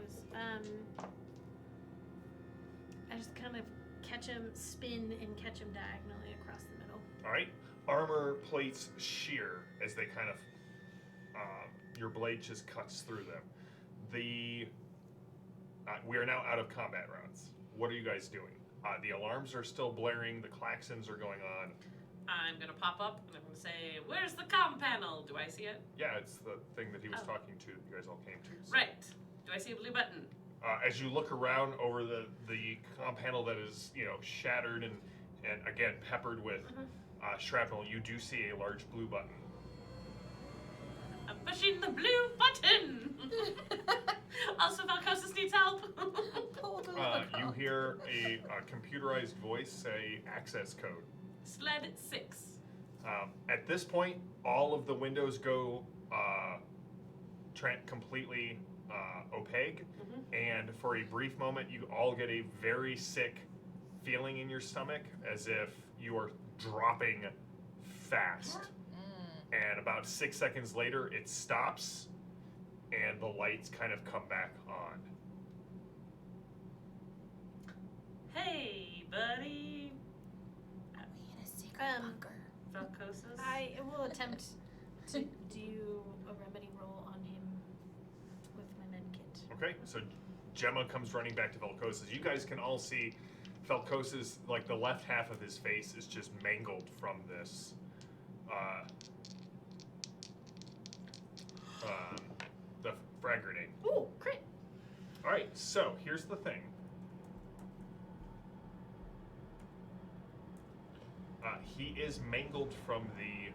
I just kind of catch him, spin, and catch him diagonally across the middle. All right. Armor plates shear as they kind of. Your blade just cuts through them. We are now out of combat rounds. What are you guys doing? The alarms are still blaring. The klaxons are going on. I'm gonna pop up and I'm gonna say, "Where's the comm panel? Do I see it?" Yeah, it's the thing that he was Oh. talking to. You guys all came to. So. Right. Do I see a blue button? As you look around over the comm panel that is shattered and again peppered with shrapnel, you do see a large blue button. I'm pushing the blue button. Also, Valkosis needs help. Pull the You hear a computerized voice say access code. Sled 6. At this point, all of the windows go completely opaque, and for a brief moment, you all get a very sick feeling in your stomach, as if you are dropping fast. And about 6 seconds later, it stops, and the lights kind of come back on. Hey, buddy. We in a secret bunker. Valkosis. I will attempt to do a remedy roll on him with my med kit. Okay, so Gemma comes running back to Velkosis. You guys can all see Velkosis, like the left half of his face is just mangled from this the frag grenade. Ooh, crit. All right, so here's the thing. He is mangled from the.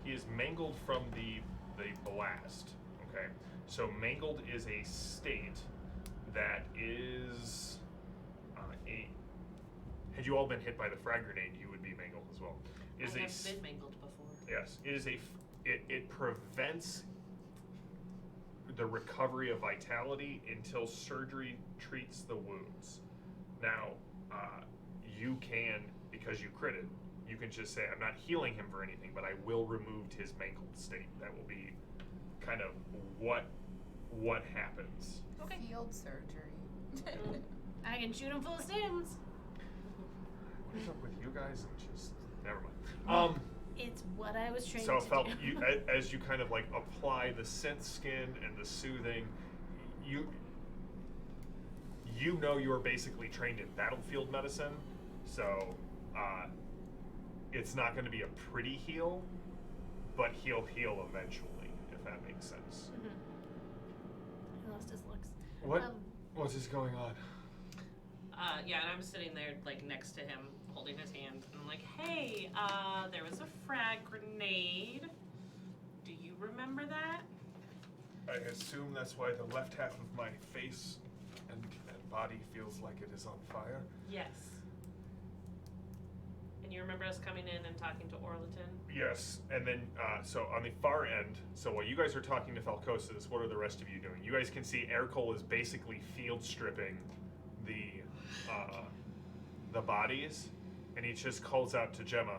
He is mangled from the blast. Okay, so mangled is a state that is a. Had you all been hit by the frag grenade, you would be mangled as well. Is I a have been mangled before. Yes, it is it prevents the recovery of vitality until surgery treats the wounds. Now, you can, because you critted, you can just say, I'm not healing him for anything, but I will remove his mangled state. That will be kind of what happens. Okay. Field surgery. I can shoot him full of stims. What is up with you guys? And just never mind. It's what I was trained So to felt do. you as you kind of like apply the synth skin and the soothing, you know you are basically trained in battlefield medicine, so it's not going to be a pretty heal, but he'll heal eventually, if that makes sense. He lost his looks. What is going on? Yeah, and I'm sitting there like next to him, holding his hand, and I'm like, hey, there was a frag grenade. Do you remember that? I assume that's why the left half of my face and body feels like it is on fire. Yes. And you remember us coming in and talking to Orlaton? Yes, and then so on the far end, so while you guys are talking to Falcosis, what are the rest of you doing? You guys can see Aircole is basically field stripping the bodies, and he just calls out to Gemma.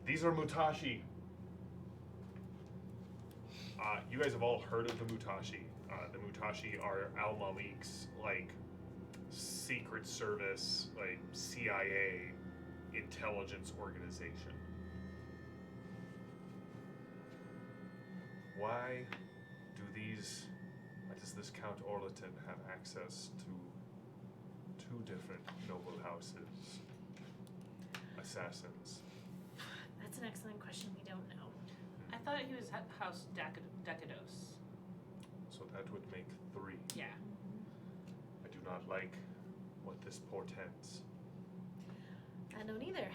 These are Mutashi. You guys have all heard of the Mutashi. The Mutashi are Al Malik's like secret service, like CIA intelligence organization. Why does this Count Orlaton have access to two different noble houses, assassins? That's an excellent question. We don't know. I thought he was House Dacados. So that would make three. Yeah. I do not like what this portends. I don't either,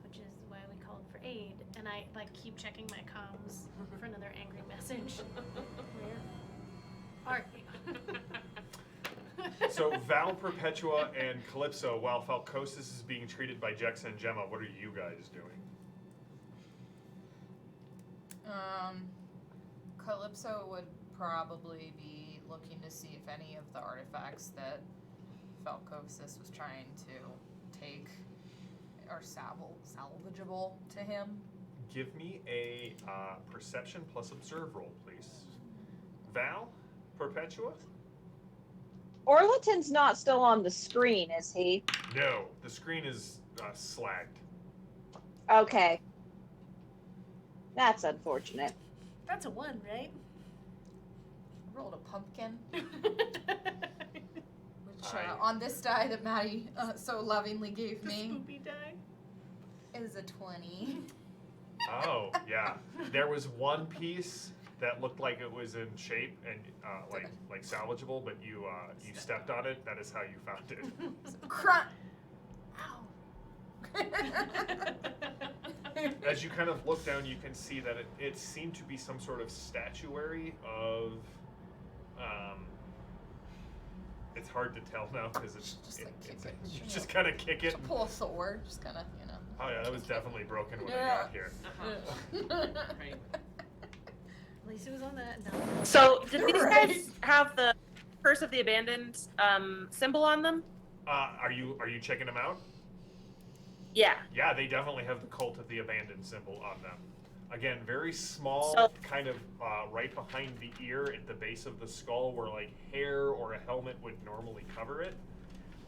which is why we called for aid. And I like keep checking my comms for another angry message. Where are you? So Val, Perpetua, and Calypso, while Falcosis is being treated by Jex and Gemma, what are you guys doing? Calypso would probably be looking to see if any of the artifacts that Falcosis was trying to take are salvageable to him. Give me a perception plus observe roll, please. Val, Perpetua? Orlaton's not still on the screen, is he? No, the screen is slagged. Okay. That's unfortunate. That's a 1, right? I rolled a pumpkin, which I- on this die that Maddie so lovingly gave The me spoopy die. is a 20. Oh, yeah. There was one piece that looked like it was in shape and like salvageable, but you stepped on it. That is how you found it. Crunch! Ow! As you kind of look down, you can see that it seemed to be some sort of statuary of. It's hard to tell now because Just like kick it. you just kind of kick it. Just pull a sword, just kind of, you know. Oh yeah, that was definitely broken when I Yeah. got here. Right. At least it was on that. No. So, did these Right. guys have the Curse of the Abandoned symbol on them? Are you checking them out? Yeah. Yeah, they definitely have the Cult of the Abandoned symbol on them. Again, very small, So- kind of right behind the ear at the base of the skull where like hair or a helmet would normally cover it.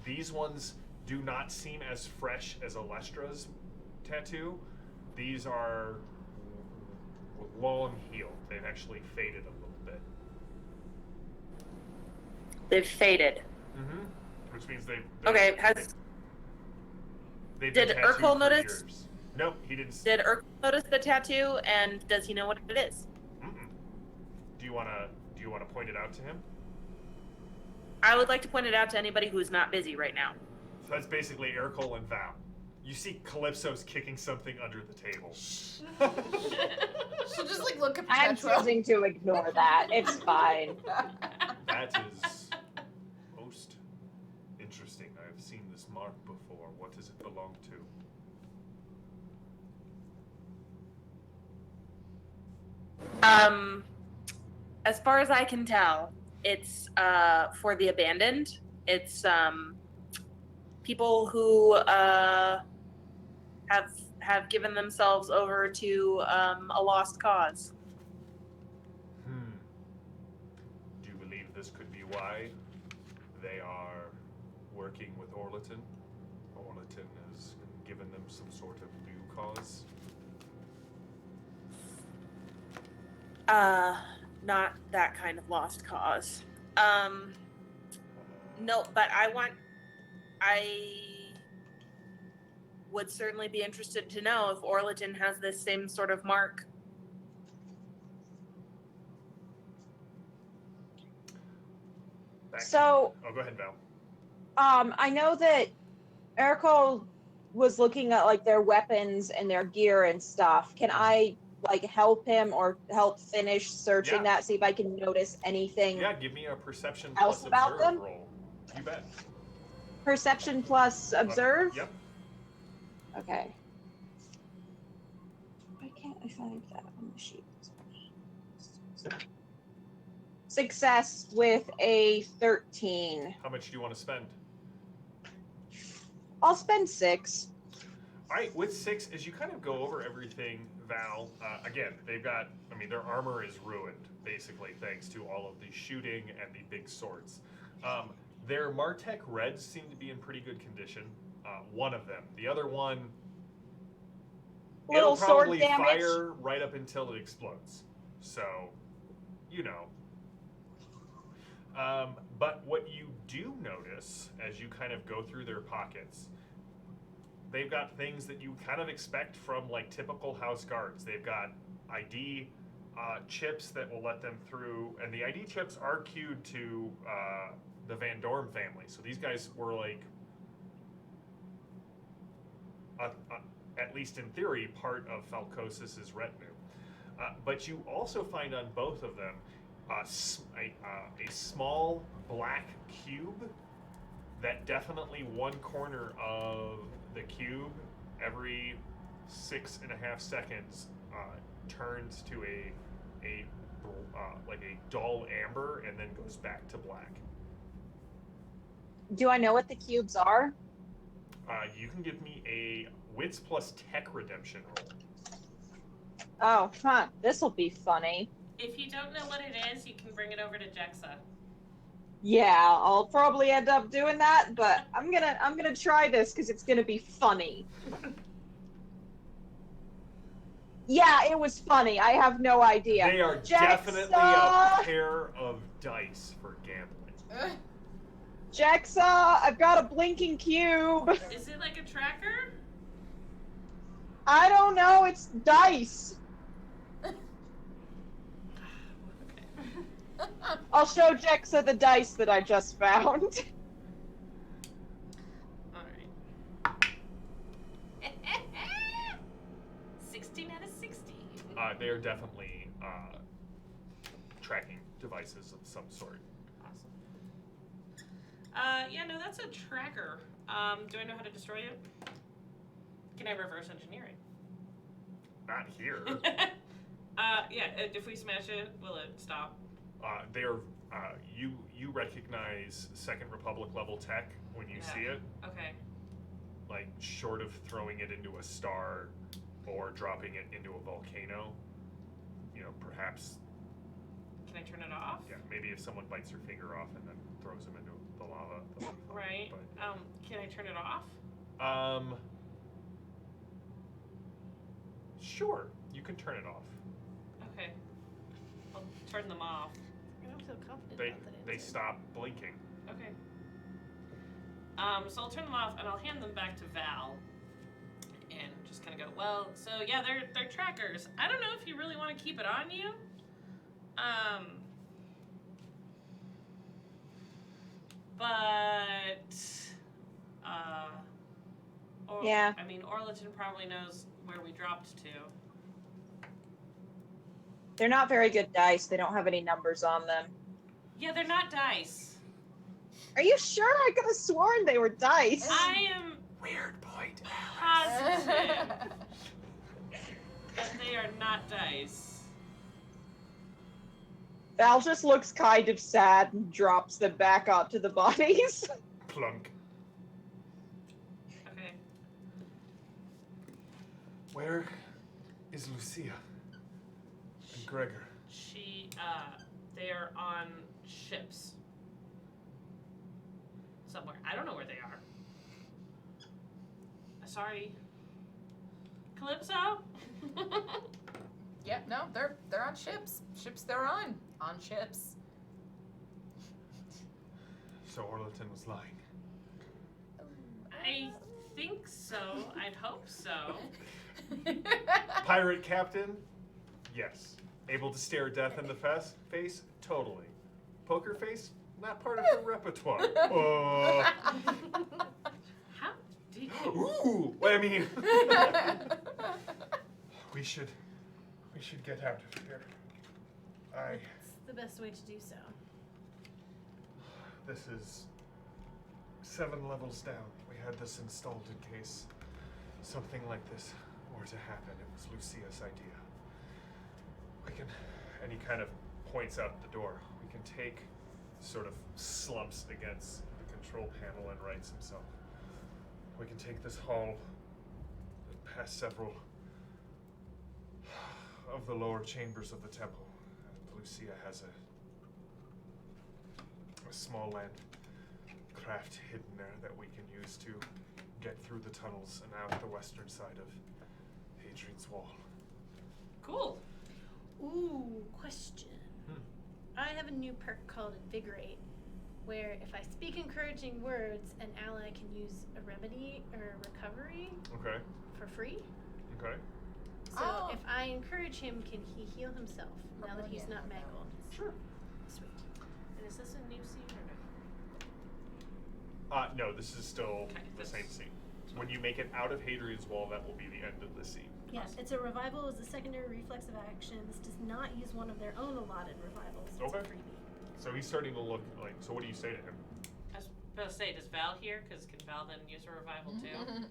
These ones do not seem as fresh as Alestra's tattoo. These are long healed. They've actually faded a little bit. They've faded. Mm-hmm. Which means they've Okay, they've did been tattooed Urkel for notice? years. Nope, he didn't. Did Urkel notice the tattoo, and does he know what it is? Mm-mm. Do you wanna point it out to him? I would like to point it out to anybody who's not busy right now. So that's basically Urkel and Val. You see Calypso's kicking something under the table. So just like look at I'm Petra. choosing to ignore that. It's fine. That is most interesting. I've seen this mark before. What does it belong to? As far as I can tell, it's for the abandoned. It's people who have given themselves over to a lost cause. Do you believe this could be why they are working with Orleton? Orleton has given them some sort of new cause? Not that kind of lost cause. No, but I would certainly be interested to know if Orleton has this same sort of mark. So, Oh, go ahead, Val. I know that Ercol was looking at like their weapons and their gear and stuff. Can I like help him or help finish searching Yeah. that, see if I can notice anything? Yeah, give me a perception Else plus about observe them? roll. You bet. Perception plus observe? Yep. Okay. Why can't I find that on the sheet? Success with a 13. How much do you want to spend? I'll spend 6. All right, with 6, as you kind of go over everything, Val, again, they've got, I mean, their armor is ruined, basically, thanks to all of the shooting and the big swords. Their Martech Reds seem to be in pretty good condition. One of them. The other one, Little it'll sword probably damage. fire right up until it explodes. So, you know. But what you do notice as you kind of go through their pockets, they've got things that you kind of expect from like typical house guards. They've got ID chips that will let them through, and the ID chips are queued to the Van Dorm family. So these guys were like, at least in theory, part of Falcosis's retinue. But you also find on both of them a small black cube that definitely one corner of the cube every 6.5 seconds turns to a like a dull amber and then goes back to black. Do I know what the cubes are? You can give me a wits plus tech redemption roll. Oh, huh. This'll be funny. If you don't know what it is, you can bring it over to Jexa. Yeah, I'll probably end up doing that, but I'm gonna try this because it's gonna be funny. Yeah, it was funny. I have no idea. They are Jexa! definitely a pair of dice for gambling. Jexa, I've got a blinking cube. Is it like a tracker? I don't know. It's dice. I'll show Jexa the dice that I just found. Alright. They are definitely tracking devices of some sort. Awesome. Yeah, no, that's a tracker. Do I know how to destroy it? Can I reverse engineer it? Not here. Yeah, if we smash it, will it stop? They are. You recognize Second Republic level tech when you see it. Okay. Like short of throwing it into a star or dropping it into a volcano, perhaps. Can I turn it off? Yeah, maybe if someone bites their finger off and then throws them into the lava. they'll be fine, Right. Can I turn it off? But, sure, you can turn it off. Okay. I'll turn them off. I don't feel confident They about that they answer. stop blinking. Okay. So I'll turn them off and I'll hand them back to Val. And just kind of go, well, so yeah, they're trackers. I don't know if you really want to keep it on you. But Yeah. I mean, Orlaton probably knows where we dropped to. They're not very good dice. They don't have any numbers on them. Yeah, they're not dice. Are you sure? I could have sworn they were dice. I am Weird point. positive that they are not dice. Val just looks kind of sad and drops them back onto the bodies. Plunk. Okay. Where is Lucia and Gregor? They are on ships. Somewhere. I don't know where they are. Sorry. Calypso? Yep, no, they're on ships. Ships they're on. On ships. So Orlaton was lying. I think so. I'd hope so. Pirate captain? Yes. Able to stare death in the face? Totally. Poker face? Not part of her repertoire. How did you... Ooh! I mean, we should get out of here. It's the best way to do so. This is 7 levels down. We had this installed in case something like this were to happen. It was Lucia's idea. And he kind of points out the door. We can take, sort of slumps against the control panel and writes himself. We can take this hall past several of the lower chambers of the temple. And Lucia has a small land craft hidden there that we can use to get through the tunnels and out the western side of Hadrian's Wall. Cool. Ooh, question. I have a new perk called Invigorate, where if I speak encouraging words, an ally can use a remedy or recovery Okay. for free. Okay. So Oh. if I encourage him, can he heal himself now that he's not mangled? Sure. Sweet. And is this a new scene or no? No, this is still Okay, the this- same scene. When you make it out of Hadrian's Wall, that will be the end of the scene. Yes, it's a revival as a secondary reflexive action. This does not use one of their own allotted revivals. It's Okay. a freebie. So he's starting to look like. So what do you say to him? I was about to say, does Val hear? Because can Val then use a revival too?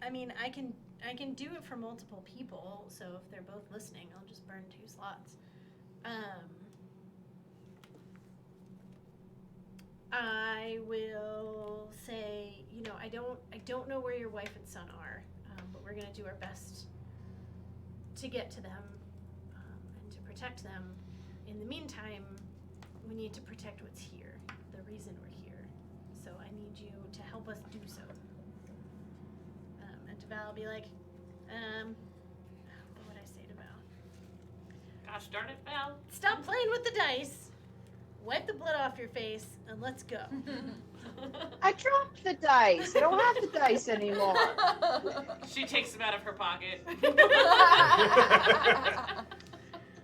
I mean, I can do it for multiple people, so if they're both listening, I'll just burn 2 slots. I will say, I don't know where your wife and son are, but we're gonna do our best to get to them and to protect them. In the meantime, we need to protect what's here, the reason we're here. So I need you to help us do so. And to Val, I'll be like, what would I say to Val? Gosh darn it, Val. Stop playing with the dice, wipe the blood off your face, and let's go. I dropped the dice. I don't have the dice anymore. She takes them out of her pocket.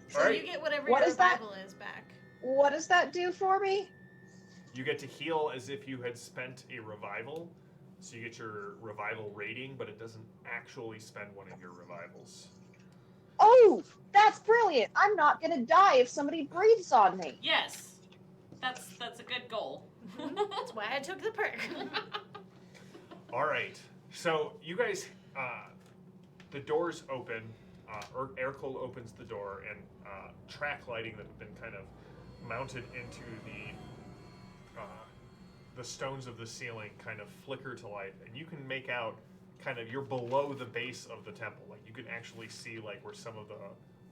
So Alright. you get whatever What your is that? revival is back. What does that do for me? You get to heal as if you had spent a revival. So you get your revival rating, but it doesn't actually spend one of your revivals. Oh, that's brilliant. I'm not going to die if somebody breathes on me. Yes, that's a good goal. That's why I took the perk. All right. So you guys, the doors open. Ercole opens the door, and track lighting that have been kind of mounted into the stones of the ceiling kind of flicker to life, and you can make out kind of you're below the base of the temple. Like you can actually see like where some of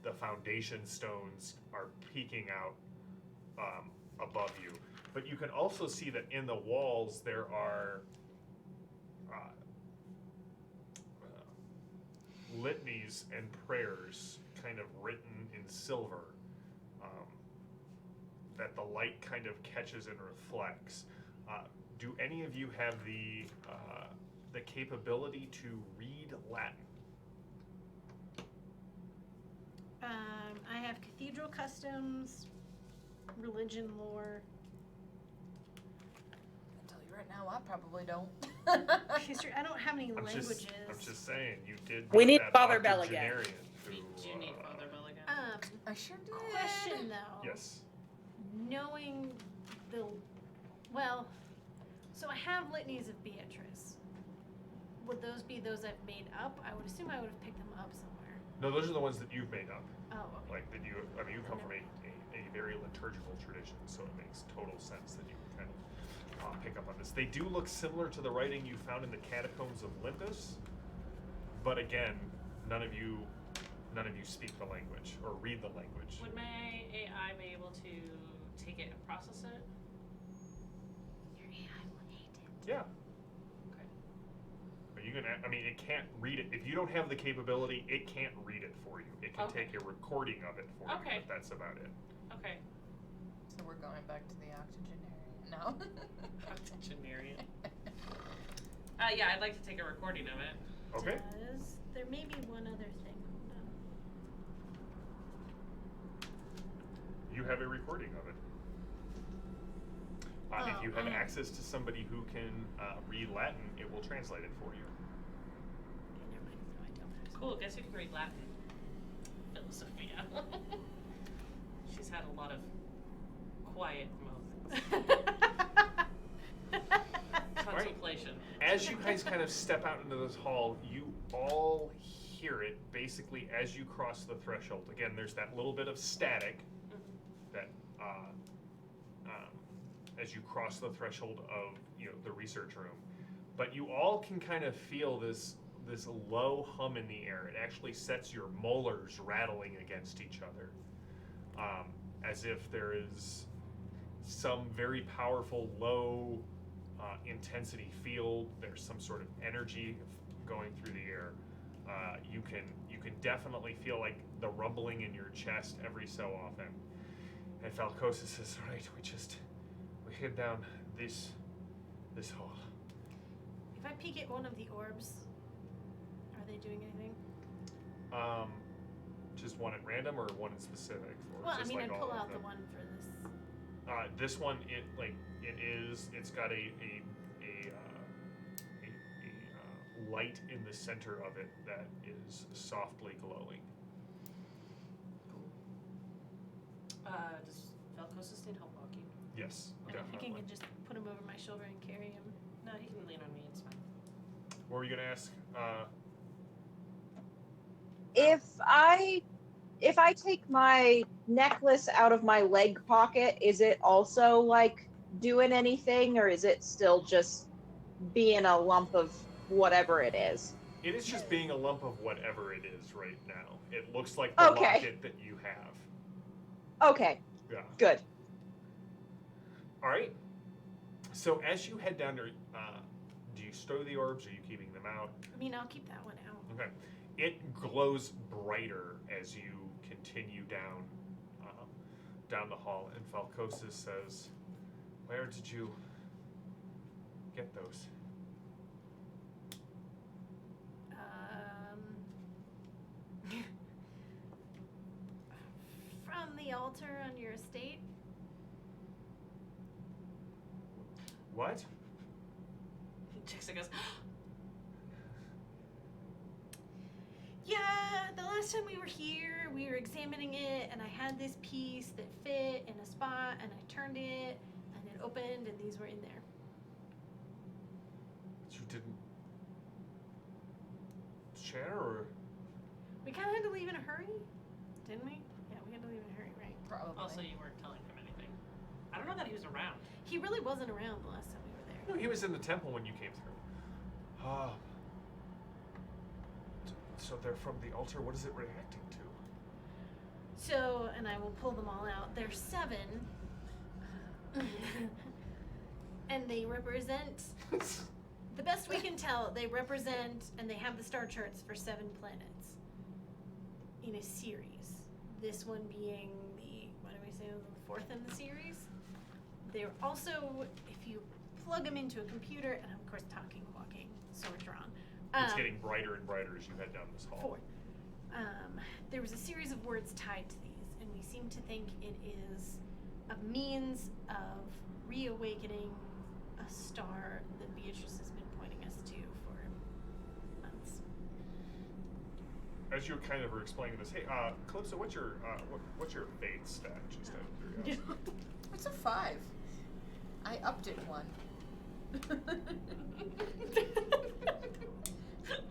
the foundation stones are peeking out above you. But you can also see that in the walls there are litanies and prayers kind of written in silver that the light kind of catches and reflects. Do any of you have the capability to read Latin? I have cathedral customs, religion lore. I'll tell you right now, I probably don't. History. I don't have any languages. I'm just saying, you did. We meet need that Father Bell again. octogenarian who, Do you need Father Bell again? I sure did. Question though. Yes. Knowing the, well, so I have litanies of Beatrice. Would those be those I've made up? I would assume I would have picked them up somewhere. No, those are the ones that you've made up. Oh, okay. Like that you. I mean, you come from a very liturgical tradition, so it makes total sense that you would kind of pick up on this. They do look similar to the writing you found in the catacombs of Olympus, but again, none of you speak the language or read the language. Would my AI be able to take it and process it? Your AI will hate it. Yeah. Okay. But you can. I mean, it can't read it. If you don't have the capability, it can't read it for you. It can Okay. take a recording of it for you, Okay. but that's about it. Okay. So we're going back to the octogenarian. No. Octogenarian. Yeah, I'd like to take a recording of it. Okay. There may be one other thing. Hold on. You have a recording of it. If you have access to somebody who can read Latin, it will translate it for you. Okay, never mind. No, I don't. Cool, guess who can read Latin? Philosophia. She's had a lot of quiet moments. Contemplation. As you guys kind of step out into this hall, you all hear it basically as you cross the threshold. Again, there's that little bit of static that as you cross the threshold of the research room, but you all can kind of feel this low hum in the air. It actually sets your molars rattling against each other, as if there is some very powerful low intensity field. There's some sort of energy going through the air. You can definitely feel like the rumbling in your chest every so often. And Falcosa says, "Right, we head down this hall." If I peek at one of the orbs, are they doing anything? Just one at random or one in specific? Or Well, I just mean, like I'd all pull of out the them? one for this. This one, it's got a light in the center of it that is softly glowing. Does Velcosa need help walking? Yes, I'm thinking I definitely. could just put him over my shoulder and carry him. No, he can lean on me, it's fine. What were you gonna ask? If I take my necklace out of my leg pocket, is it also like doing anything, or is it still just being a lump of whatever it is? It is just being a lump of whatever it is right now. It looks like the Okay. locket that you have. Okay, Yeah. good. All right. So as you head down to, do you stow the orbs? Or are you keeping them out? I mean, I'll keep that one out. Okay. It glows brighter as you continue down the hall, and Falcosa says, "Where did you get those?" From the altar on your estate. What? Jixia goes, Yeah, the last last time we were here, we were examining it, and I had this piece that fit in a spot, and I turned it, and it opened, and these were in there. You didn't share, or We kind of had to leave in a hurry, didn't we? Yeah, we had to leave in a hurry, right? Probably. Also, you weren't telling him anything. I don't know that he was around. He really wasn't around the last time we were there. no? He was in the temple when you came through. So they're from the altar. What is it reacting to? So, and I will pull them all out. There's 7. And they represent, the best we can tell, they represent, and they have the star charts for 7 planets in a series. This one being the, what do we say, the 4th in the series. They're also, if you plug them into a computer, and I'm of course talking, walking, sword drawn. It's getting brighter and brighter as you head down this hall. 4. There was a series of words tied to these, and we seem to think it is a means of reawakening a star that Beatrice has been pointing us to for months. As you kind of were explaining this, hey, Calypso, what's your faith stat? Just out of curiosity. It's a 5. I upped it 1.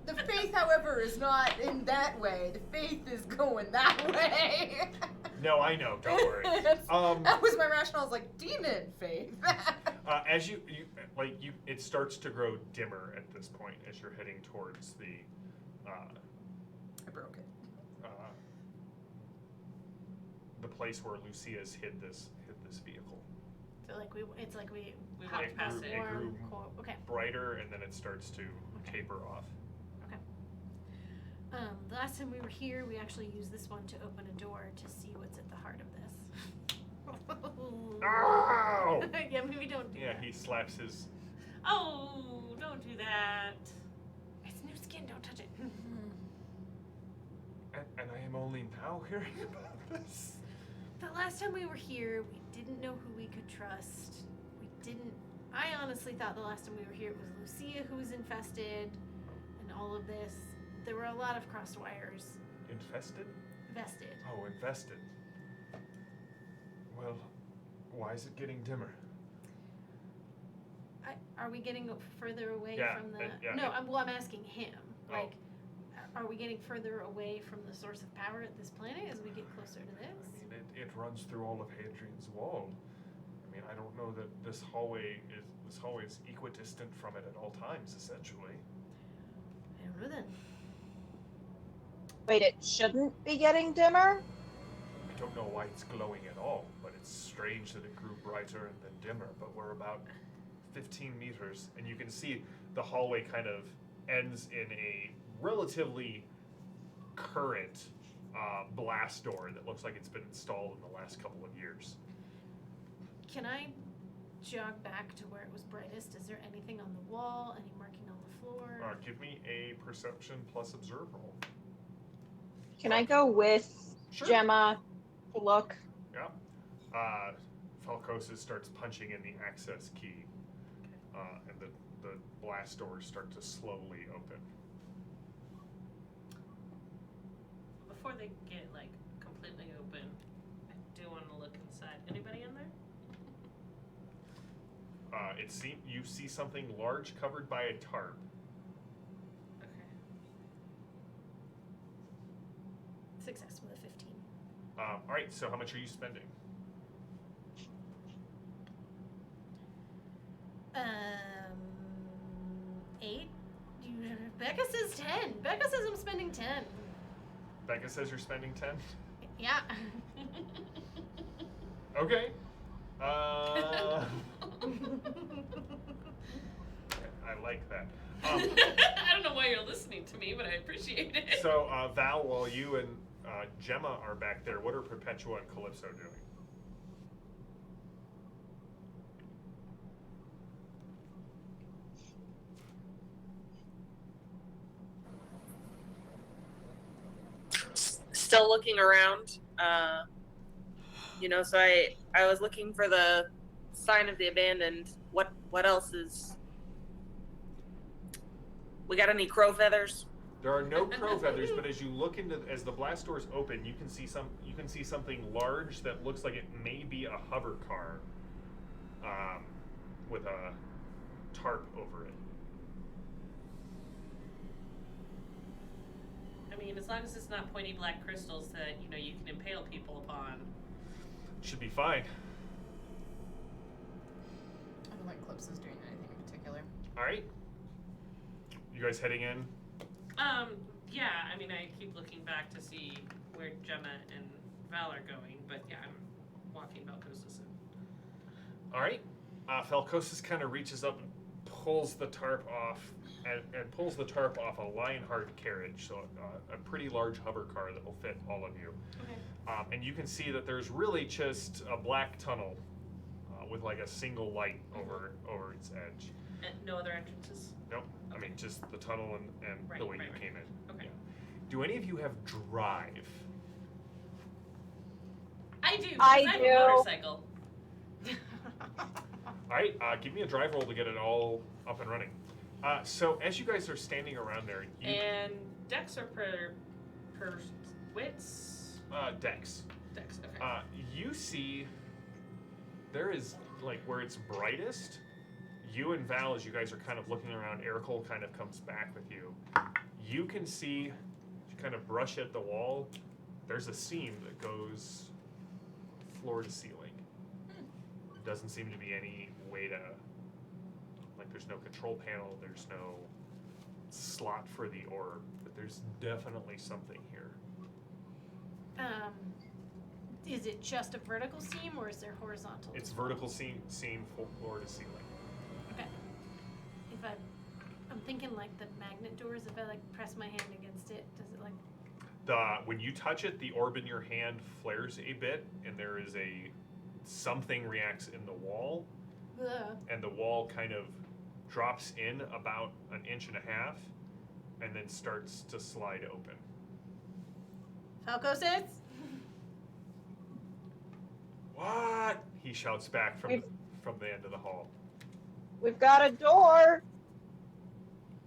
The faith, however, is not in that way. The faith is going that way. No, I know. Don't worry. That was my rationale. I was like, demon faith. As you it starts to grow dimmer at this point as you're heading towards the I broke it. the place where Lucia's hid this vehicle. So like it's like we We popped walked past the it. It warm grew coil. Okay. brighter, and then it starts to taper off. The last time we were here, we actually used this one to open a door to see what's at the heart of this. Ow! Yeah, maybe don't do Yeah, that. he slaps his. Oh, don't do that. It's new skin, don't touch it. And I am only now hearing about this. The last time we were here, we didn't know who we could trust. I honestly thought the last time we were here it was Lucia who was infested and all of this. There were a lot of crossed wires. Infested? Vested. Oh, infested. Well, why is it getting dimmer? Are we getting further away Yeah, from the? yeah, no, it- I'm asking him. Oh. Like, are we getting further away from the source of power at this planet as we get closer to I this? mean, it runs through all of Hadrian's wall. I mean, I don't know that this hallway is equidistant from it at all times, essentially. I don't know then. Wait, it shouldn't be getting dimmer? I don't know why it's glowing at all, but it's strange that it grew brighter and then dimmer. But we're about 15 meters, and you can see the hallway kind of ends in a relatively current blast door that looks like it's been installed in the last couple of years. Can I jog back to where it was brightest? Is there anything on the wall? Any marking on the floor? Give me a perception plus observe roll. Can I go with Sure. Gemma to look? Yeah. Falcosis starts punching in the access key, and the blast doors start to slowly open. Before they get like completely open, I do want to look inside. Anybody in there? You see something large covered by a tarp. Okay. Success with a 15. All right. So how much are you spending? 8. Becca says 10. Becca says I'm spending 10. Becca says you're spending 10. Yeah. Okay. I like that. I don't know why you're listening to me, but I appreciate it. So Val, while you and Gemma are back there, what are Perpetua and Calypso doing? Still looking around. So I was looking for the sign of the abandoned. What else is? We got any crow feathers? There are no crow feathers, but as you look as the blast doors open, you can see something large that looks like it may be a hover car, with a tarp over it. I mean, as long as it's not pointy black crystals that you can impale people upon. Should be fine. I don't think Clips is doing anything in particular. All right. You guys heading in? Yeah. I mean, I keep looking back to see where Gemma and Val are going, but yeah, I'm walking Valcosis in. All right. Falcosis kind of reaches up and pulls the tarp off, and pulls the tarp off a Lionheart carriage, so a pretty large hover car that will fit all of you. Okay. And you can see that there's really just a black tunnel with like a single light over its edge. And no other entrances? Nope. I mean, just the tunnel and the way you came in. Okay. Yeah. Do any of you have drive? I do. I have do. a motorcycle. All right, give me a drive roll to get it all up and running. So as you guys are standing around there, you, And Dex or per wits? Dex, Dex, okay. you see there is, like, where it's brightest, you and Val, as you guys are kind of looking around, Ericole kind of comes back with you. You can see, you kind of brush at the wall, there's a seam that goes floor to ceiling. Doesn't seem to be any way to, like, there's no control panel, there's no slot for the orb, but there's definitely something here. Is it just a vertical seam or is there horizontal? It's vertical seam floor to ceiling. Okay. If I'm thinking like the magnet doors, if I like press my hand against it, does it like? When you touch it, the orb in your hand flares a bit, and there is something reacts in the wall, and the wall kind of drops in about an inch and a half, and then starts to slide open. Falcosis? What? He shouts back from the end of the hall. We've got a door.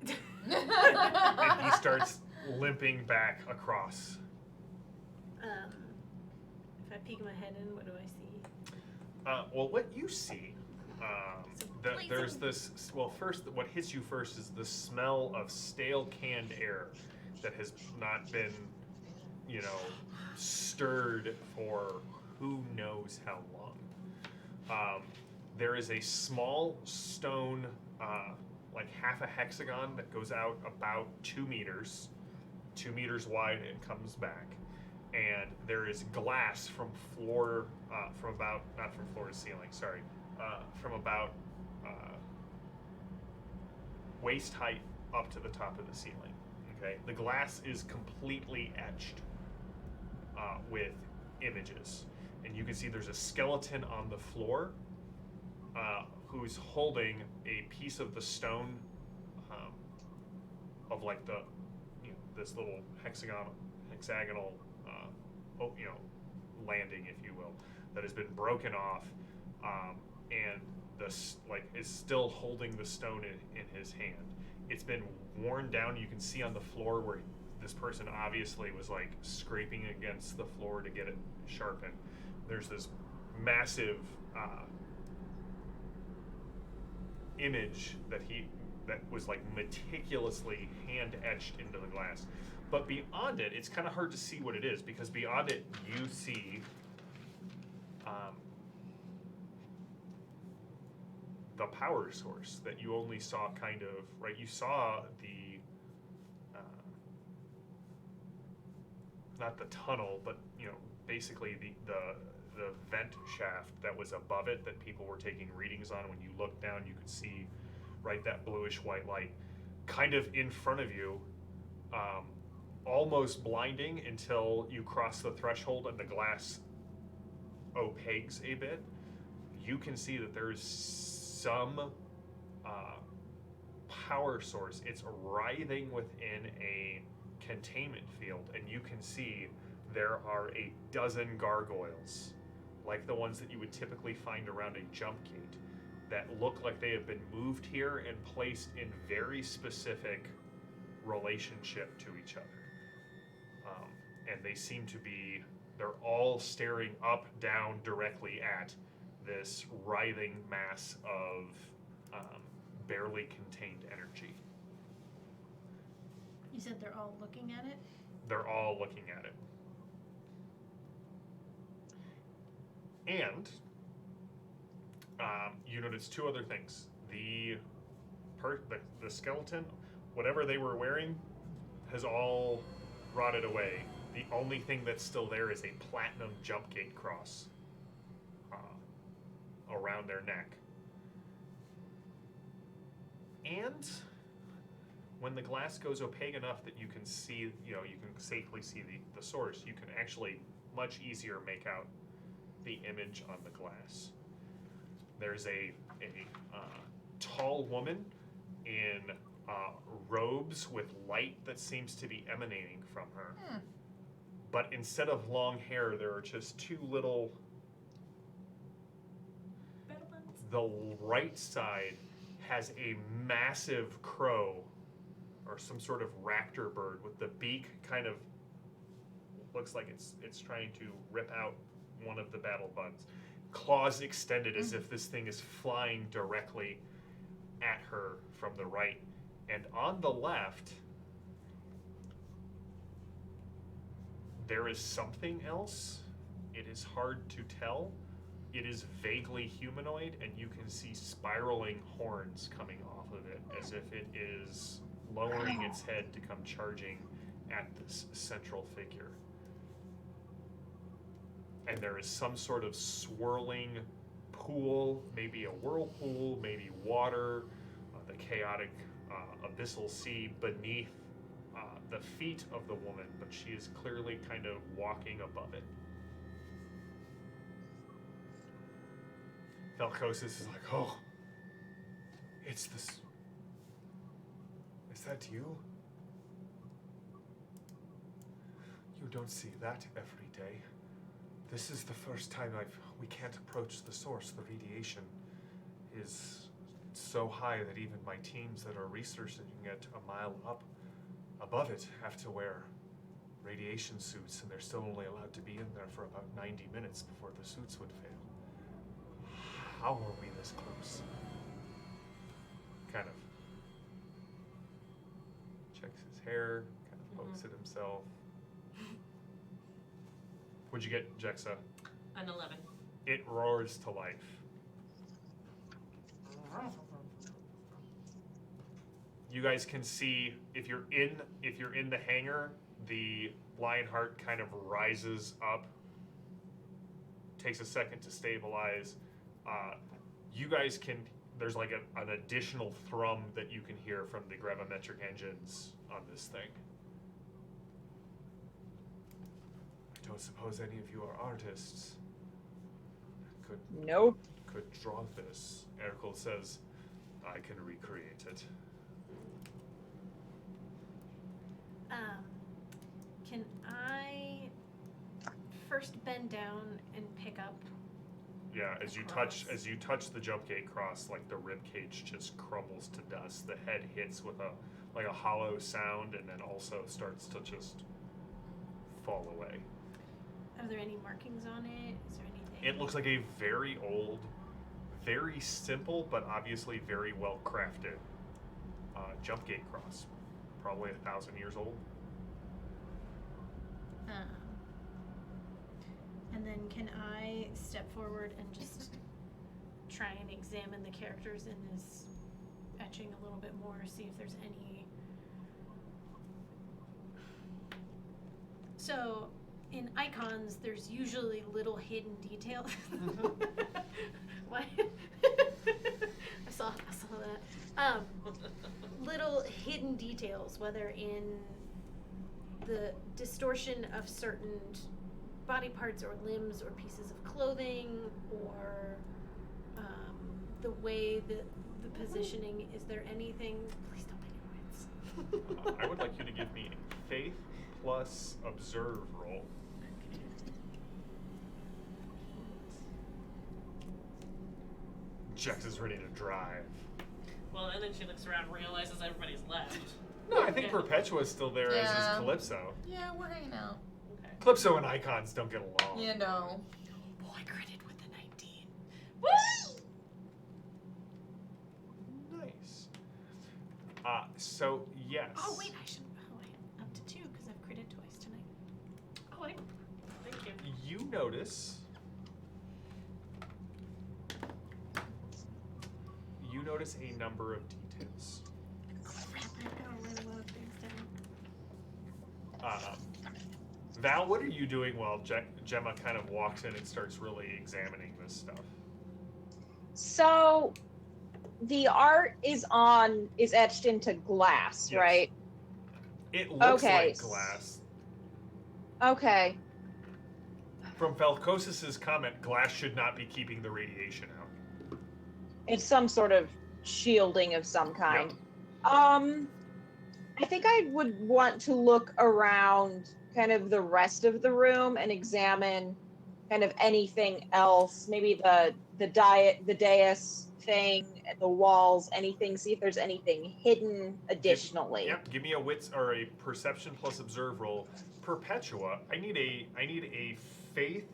And he starts limping back across. If I peek my head in, what do I see? Well, what you see, Blazing. there's this. Well, first, what hits you first is the smell of stale canned air that has not been, stirred for who knows how long. There is a small stone, like half a hexagon, that goes out about 2 meters wide and comes back. And there is glass from not from floor to ceiling, sorry, from about waist height up to the top of the ceiling. Okay, the glass is completely etched with images, and you can see there's a skeleton on the floor who's holding a piece of the stone of like this little hexagonal landing, if you will, that has been broken off, and is still holding the stone in his hand. It's been worn down. You can see on the floor where this person obviously was like scraping against the floor to get it sharpened. There's this massive image that was like meticulously hand etched into the glass. But beyond it, it's kind of hard to see what it is, because beyond it, you see the power source that you only saw kind of, right? You saw the, not the tunnel, but, basically the vent shaft that was above it that people were taking readings on. When you looked down, you could see, right, that bluish white light kind of in front of you, almost blinding until you cross the threshold and the glass opaques a bit. You can see that there's some power source. It's writhing within a containment field, and you can see there are a dozen gargoyles, like the ones that you would typically find around a jump gate, that look like they have been moved here and placed in very specific relationship to each other. And they seem to be, they're all staring up, down, directly at this writhing mass of barely contained energy. You said they're all looking at it? They're all looking at it. And you notice two other things. The skeleton, whatever they were wearing, has all rotted away. The only thing that's still there is a platinum jump gate cross around their neck. And when the glass goes opaque enough that you can see, you can safely see the source, you can actually much easier make out the image on the glass. There's a tall woman in robes with light that seems to be emanating from her. But instead of long hair, there are just two little. The right side has a massive crow or some sort of raptor bird with the beak kind of looks like it's trying to rip out one of the battle bugs. Claws extended as if this thing is flying directly at her from the right. And on the left, there is something else. It is hard to tell. It is vaguely humanoid, and you can see spiraling horns coming off of it as if it is lowering its head to come charging at this central figure. And there is some sort of swirling pool, maybe a whirlpool, maybe water, the chaotic abyssal sea beneath the feet of the woman, but she is clearly kind of walking above it. Velkosis is like, oh, it's this. Is that you? You don't see that every day. This is the first time we can't approach the source. The radiation is so high that even my teams that are researching it a mile up above it have to wear radiation suits, and they're still only allowed to be in there for about 90 minutes before the suits would fail. How are we this close? Kind of checks his hair, kind of pokes at himself. What'd you get, Jexa? An 11. It roars to life. You guys can see if you're in the hangar, the Lionheart kind of rises up, takes a second to stabilize. You guys can, there's like an additional thrum that you can hear from the gravimetric engines on this thing. I don't suppose any of you are artists. Nope. Could draw this. Erkel says, I can recreate it. Can I first bend down and pick up? Yeah, as you touch the jump gate cross, like the rib cage just crumbles to dust. The head hits with a hollow sound, and then also starts to just fall away. Are there any markings on it? Is there anything? It looks like a very old, very simple, but obviously very well crafted jump gate cross. Probably 1,000 years old. And then can I step forward and just try and examine the characters in this etching a little bit more, see if there's any. So in icons, there's usually little hidden details. What? I saw that. Little hidden details, whether in the distortion of certain body parts or limbs or pieces of clothing, or the way that the positioning. Is there anything? Please don't make it. I would like you to give me a faith plus observe roll. Jex is ready to drive. Well, and then she looks around and realizes everybody's left. No, I think Perpetua's still there as Yeah. is Calypso. Yeah, we're hanging out. Okay. Calypso and Icons don't get along. You know. Boy, critted with the 19. Nice. So yes. Oh wait, I should. Oh wait, up to 2 because I've critted twice tonight. Oh, wait. Thank you. You notice. You notice a number of details. Crap, I've got to write a lot of things down. Val, what are you doing while Gemma kind of walks in and starts really examining this stuff? So the art is etched into glass, Yes. right? It looks Okay. like glass. Okay. From Falcosis's comment, glass should not be keeping the radiation out. It's some sort of shielding of some kind. Yep. I think I would want to look around kind of the rest of the room and examine kind of anything else, maybe the dais thing, the walls, anything, see if there's anything hidden additionally. Yep. Give me a wits or a perception plus observe roll. Perpetua, I need a faith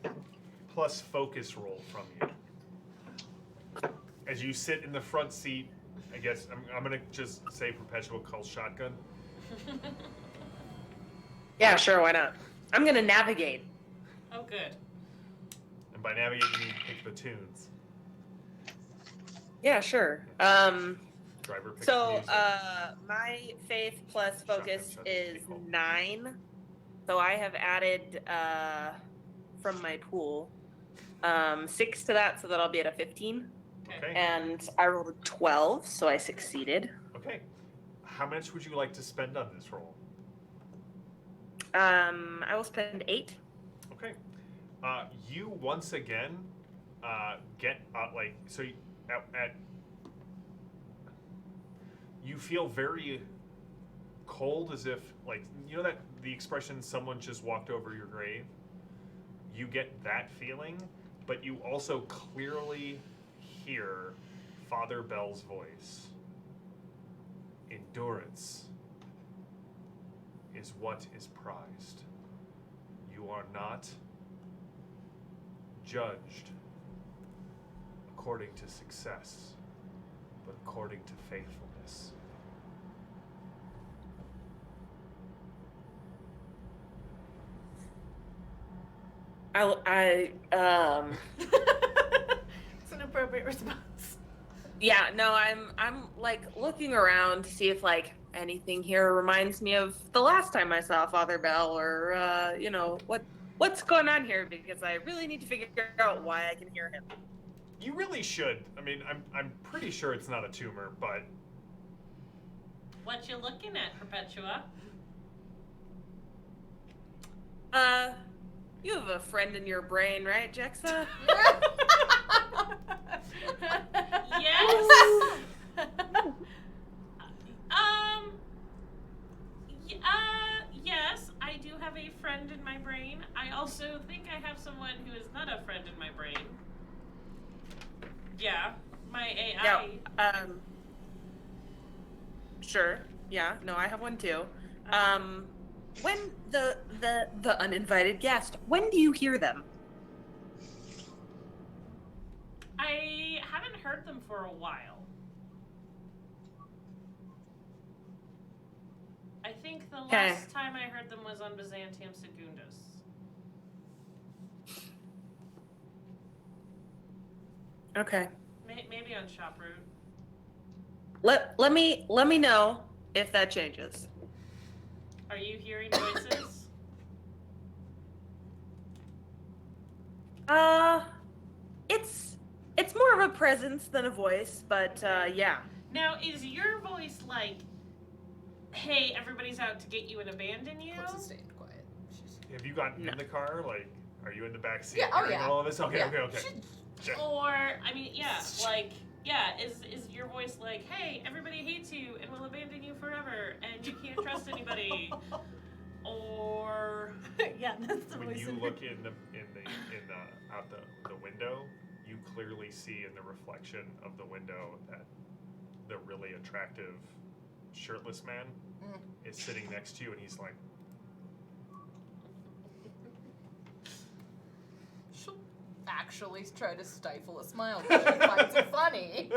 plus focus roll from you. As you sit in the front seat, I guess I'm gonna just say Perpetua calls shotgun. Yeah, sure, why not? I'm gonna navigate. Oh, good. And by navigate you mean pick the tunes. Yeah, sure. Driver picks So music. my faith plus focus Shotgun, is cool. 9. So I have added from my pool 6 to that, so that I'll be at a 15. Okay. And I rolled a 12, so I succeeded. Okay. How much would you like to spend on this roll? I will spend 8. Okay. You once again get so you, at you feel very cold, as if that the expression "someone just walked over your grave." You get that feeling, but you also clearly hear Father Bell's voice. Endurance is what is prized. You are not judged according to success, but according to faithfulness. It's an appropriate response. Yeah, no, I'm like looking around to see if like anything here reminds me of the last time I saw Father Bell, or what's going on here, because I really need to figure out why I can hear him. You really should. I mean, I'm pretty sure it's not a tumor, but What you looking at, Perpetua? You have a friend in your brain, right, Jexa? Yes. Yes, I do have a friend in my brain. I also think I have someone who is not a friend in my brain. Yeah, my AI. Yeah. Sure. Yeah. No, I have one too. When the uninvited guest, when do you hear them? I haven't heard them for a while. I think the Okay. last time I heard them was on Byzantium Secundus. Okay. Maybe on Shop Route. Let me know if that changes. Are you hearing voices? It's more of a presence than a voice, but yeah. Now, is your voice like, hey, everybody's out to get you and abandon you? Calypso stayed quiet. She's... have you gotten No. in the car? Like, are you in the back seat Yeah, oh, hearing yeah. all of this? Okay, Yeah. okay. Check. Or, I mean, yeah, like, yeah, is your voice like, hey, everybody hates you and will abandon you forever, and you can't trust anybody? Or Yeah, that's the When voice. you in look out the window, you clearly see in the reflection of the window that the really attractive shirtless man is sitting next to you, and he's like, She'll actually try to stifle a smile because she finds it funny.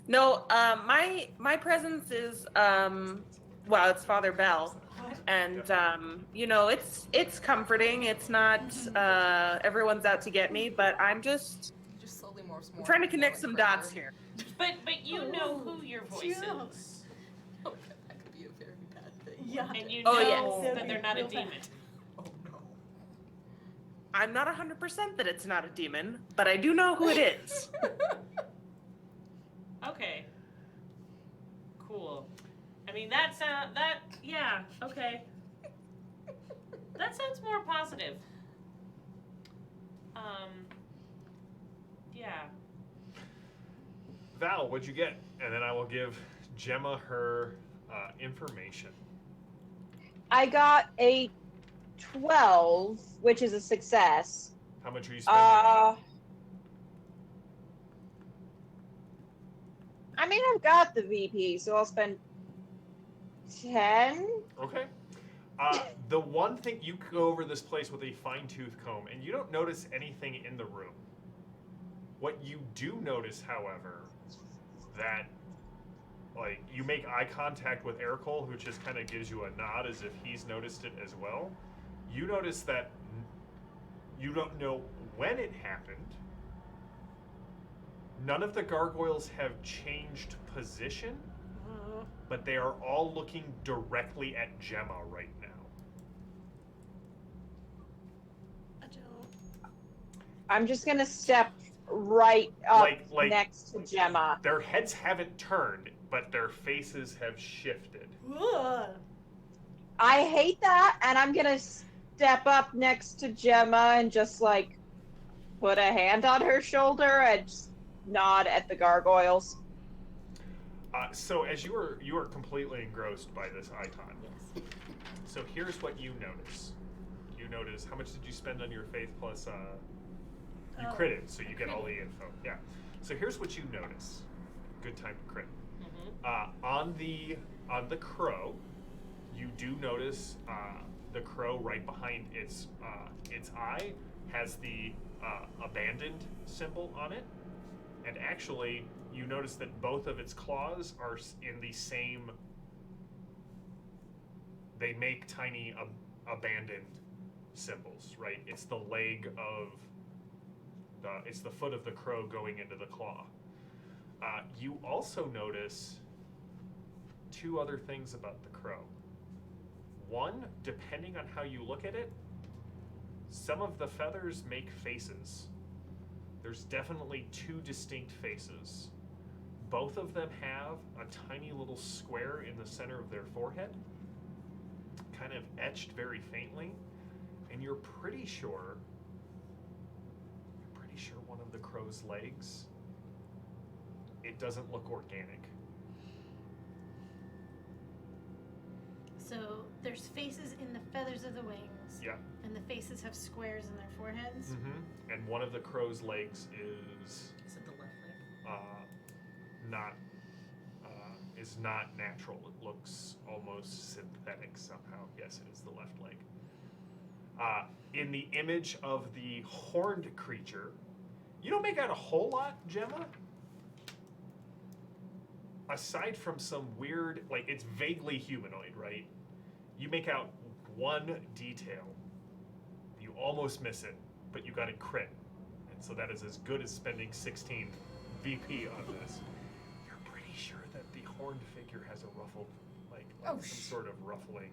No, my presence is well, it's Father Bell, and you know, it's comforting. It's not everyone's out to get me, but I'm just Just slowly morphs more. trying to more connect like some Critter. dots here. But you know who your voice Yeah. is. Okay, that could be a very bad thing. Yeah. And you Oh, know yes. that they're not a Real bad. demon. Oh no. I'm not 100% that it's not a demon, but I do know who it is. Okay. Cool. I mean, yeah, okay. That sounds more positive. Yeah. Val, what'd you get? And then I will give Gemma her information. I got a 12, which is a success. How much are you spending on I mean, I've got the VP, so I'll spend 10. it? Okay. The one thing, you go over this place with a fine-tooth comb, and you don't notice anything in the room. What you do notice, however, that like you make eye contact with Ercole, who just kind of gives you a nod as if he's noticed it as well. You notice that you don't know when it happened. None of the gargoyles have changed position, but they are all looking directly at Gemma right now. I don't. I'm just gonna step right up Like- next to Gemma. Their heads haven't turned, but their faces have shifted. Ugh. I hate that, and I'm gonna step up next to Gemma and just like put a hand on her shoulder and just nod at the gargoyles. So as you are completely engrossed by this icon. Yes. So here's what you notice. You notice how much did you spend on your faith plus you Oh, critted, so you I get all the critted. info. Yeah. So here's what you notice. Good time to crit. Mm-hmm. On the crow, you do notice the crow right behind its eye has the abandoned symbol on it, and actually you notice that both of its claws are in the same. They make tiny abandoned symbols, right? It's the leg of it's the foot of the crow going into the claw. You also notice two other things about the crow. One, depending on how you look at it, some of the feathers make faces. There's definitely two distinct faces. Both of them have a tiny little square in the center of their forehead, kind of etched very faintly, and you're pretty sure one of the crow's legs, it doesn't look organic. So there's faces in the feathers of the wings. Yeah. And the faces have squares in their foreheads. Mm-hmm. And one of the crow's legs is Is it the left leg? is not natural. It looks almost synthetic somehow. Yes, it is the left leg. In the image of the horned creature, you don't make out a whole lot, Gemma. Aside from some weird, like it's vaguely humanoid, right? You make out one detail. You almost miss it, but you got a crit. And so that is as good as spending 16 VP on this. You're pretty sure that the horned figure has a ruffled, like Oh, some sort of ruffling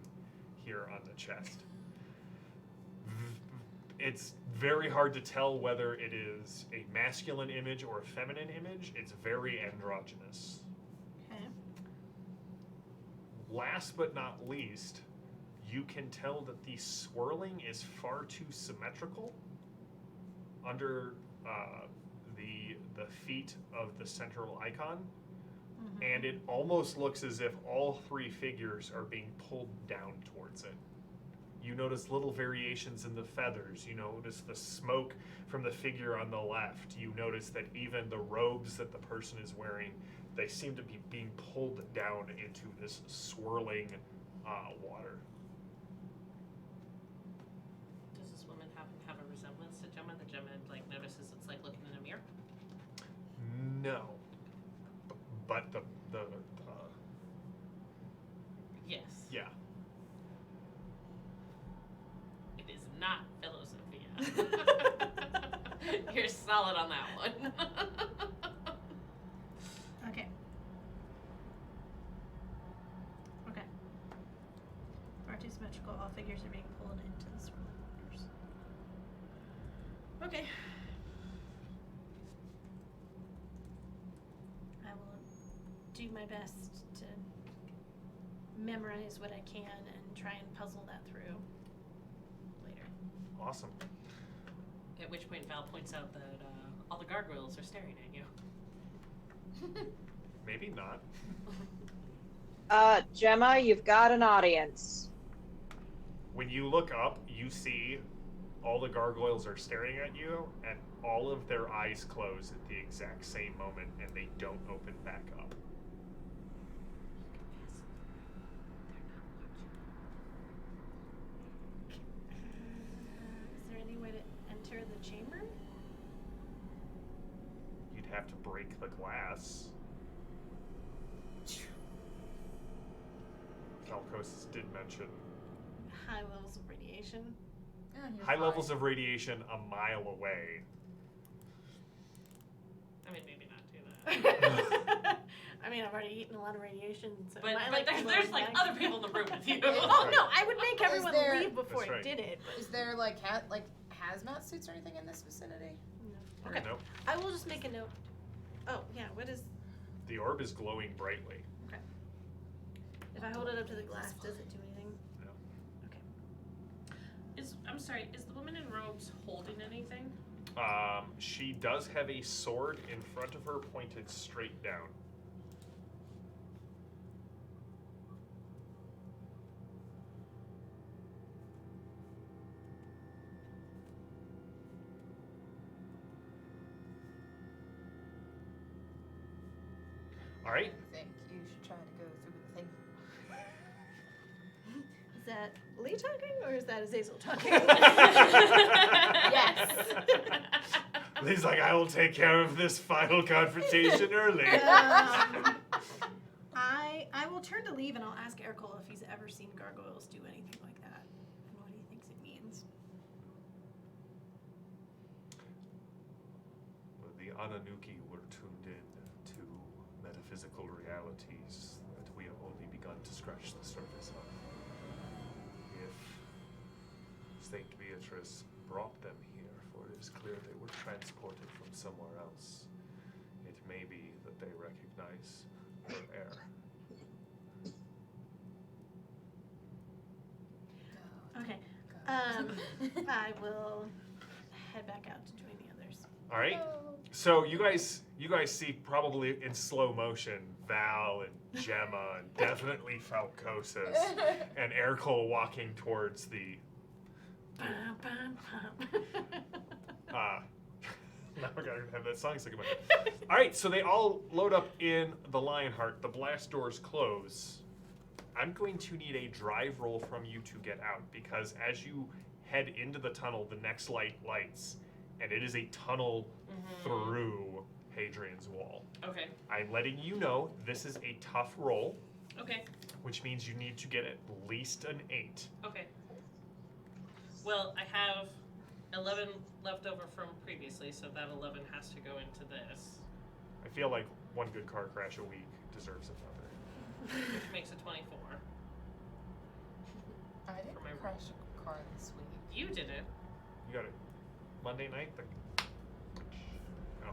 here on the chest. It's very hard to tell whether it is a masculine image or a feminine image. It's very androgynous. Okay. Last but not least, you can tell that the swirling is far too symmetrical under the feet of the central icon, and it almost looks as if all three figures are being pulled down towards it. You notice little variations in the feathers. You notice the smoke from the figure on the left. You notice that even the robes that the person is wearing, they seem to be being pulled down into this swirling water. Does this woman happen to have a resemblance to Gemma? That Gemma like notices it's like looking in a mirror. No, but the Yes. yeah. It is not Philosophia. You're solid on that one. Okay. Okay. Far too symmetrical. All figures are being pulled into the swirling waters. Okay. I will do my best to memorize what I can and try and puzzle that through later. Awesome. At which point Val points out that all the gargoyles are staring at you. Maybe not. Gemma, you've got an audience. When you look up, you see all the gargoyles are staring at you, and all of their eyes close at the exact same moment, and they don't open back up. Is there any way to enter the chamber? You'd have to break the glass. Falcosis did mention High levels of radiation. high levels of radiation a mile away. I mean, maybe not do that. I mean, I've already eaten a lot of radiation, so But, I but there's like back. other people in the room with you. Oh no, I would make everyone there- leave before That's I right. did it. But Is there like hazmat suits or anything in this vicinity? no. Okay. Nope. I will just make a note. Oh yeah, what is? The orb is glowing brightly. If I hold it up to the glass, does it do anything? No. Okay. I'm sorry, is the woman in robes holding anything? She does have a sword in front of her pointed straight down. All right. I think you should try to go through the thing. Is that Lee talking or is that Azazel talking? Yes. Lee's like, I will take care of this final confrontation early. I will turn to leave and I'll ask Ercole if he's ever seen gargoyles do anything like that and what he thinks it means. The Ananuki were tuned in to metaphysical realities that we have only begun to scratch the surface of. If Saint Beatrice brought them here, for it is clear they were transported from somewhere else, it may be that they recognize her heir. Okay. God. I will head back out to join the others. All right. So you guys see probably in slow motion Val and Gemma and definitely Falcosis and Ercole walking towards the now we're gonna have that song stuck in my head. All right, so they all load up in the Lionheart. The blast doors close. I'm going to need a drive roll from you to get out, because as you head into the tunnel, the next light lights, and it is a tunnel through Hadrian's wall. Okay. I'm letting you know this is a tough roll, Okay. which means you need to get at least an 8. Okay. Well, I have 11 left over from previously, so that 11 has to go into this, I feel like one good car crash a week deserves another. which makes it 24. I didn't For my crash a car this week. You did it. You got it. Monday night? No.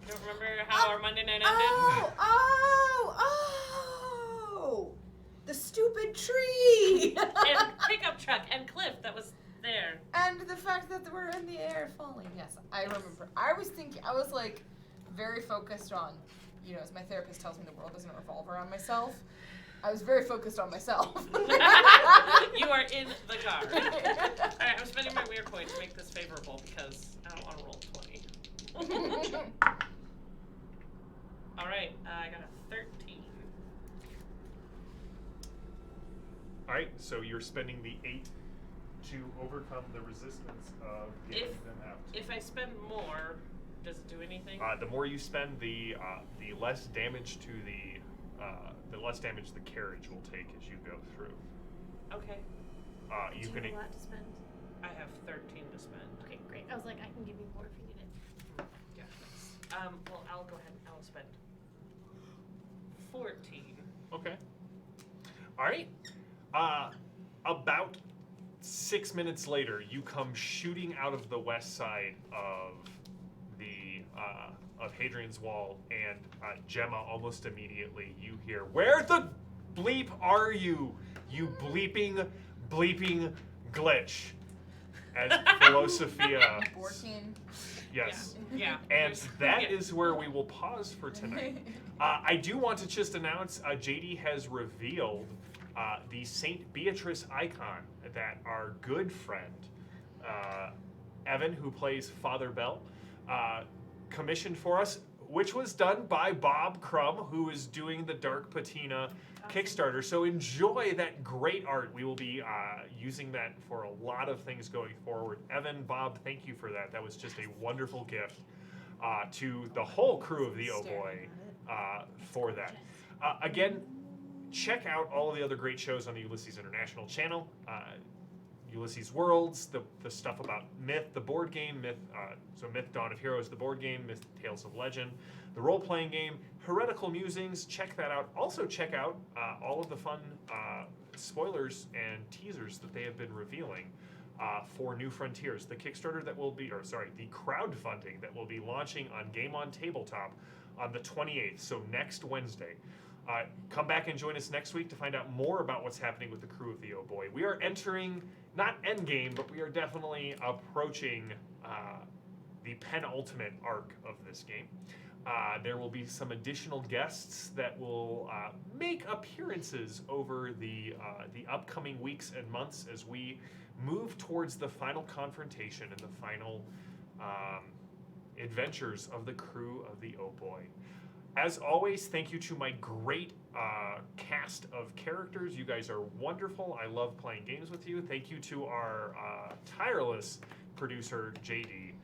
You don't remember how our Monday night ended? Oh! The stupid tree! And pickup truck and Cliff that was there. And the fact that we're in the air falling. Yes, I remember. I was like very focused on, you know, as my therapist tells me, the world doesn't revolve around myself. I was very focused on myself. You are in the car. Alright, I'm spending my weird point to make this favorable because I don't want to roll 20. right, I got a 13. All right, so you're spending the 8 to overcome the resistance of getting them out. If I spend more, does it do anything? The more you spend, the less damage to the less damage the carriage will take as you go through. Okay, You Do you can have a lot to spend? I have 13 to spend. Okay, great. I was like, I can give you more if you need it. Yeah, thanks. Well, I'll go ahead and I'll spend 14. Okay. All right. About 6 minutes later, you come shooting out of the west side of the of Hadrian's Wall, and Gemma, almost immediately you hear, "Where the bleep are you? You bleeping glitch!" As Philosophia. Working. Yes. Yeah. And that Yeah. is where we will pause for tonight. I do want to just announce JD has revealed the St. Beatrice icon that our good friend, Evan, who plays Father Bell, commissioned for us, which was done by Bob Crumb, who is doing the Dark Patina Kickstarter. So enjoy that great art. We will be using that for a lot of things going forward. Evan, Bob, thank you for that. That was just a wonderful gift to the whole crew of the Oh Boy for that. Again, check out all of the other great shows on the Ulysses International channel. Ulysses Worlds, the stuff about Myth, the board game, Myth, so Myth Dawn of Heroes, the board game, Myth Tales of Legend, the role-playing game, Heretical Musings, check that out. Also check out all of the fun spoilers and teasers that they have been revealing for New Frontiers, the Kickstarter that will be, the crowdfunding that will be launching on Game on Tabletop on the 28th, so next Wednesday. Come back and join us next week to find out more about what's happening with the crew of the Oh Boy. We are entering, not endgame, but we are definitely approaching the penultimate arc of this game. There will be some additional guests that will make appearances over the upcoming weeks and months as we move towards the final confrontation and the final adventures of the crew of the Oh Boy. As always, thank you to my great cast of characters. You guys are wonderful. I love playing games with you. Thank you to our tireless producer, JD,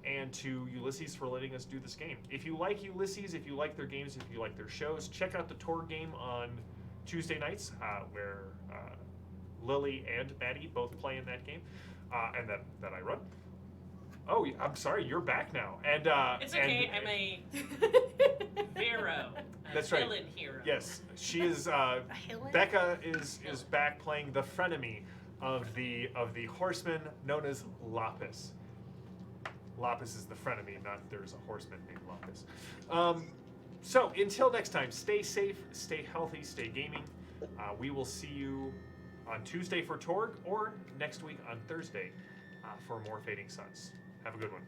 and to Ulysses for letting us do this game. If you like Ulysses, if you like their games, if you like their shows, check out the tour game on Tuesday nights, where Lily and Maddie both play in that game, and that I run. Oh, I'm sorry, you're back now. And It's okay, I'm a hero. That's right. Villain hero. Yes, she is. Becca is back playing the frenemy of the horseman known as Lapis. Lapis is the frenemy, not there's a horseman named Lapis. So until next time, stay safe, stay healthy, stay gaming. We will see you on Tuesday for Torg or next week on Thursday for more Fading Suns. Have a good one.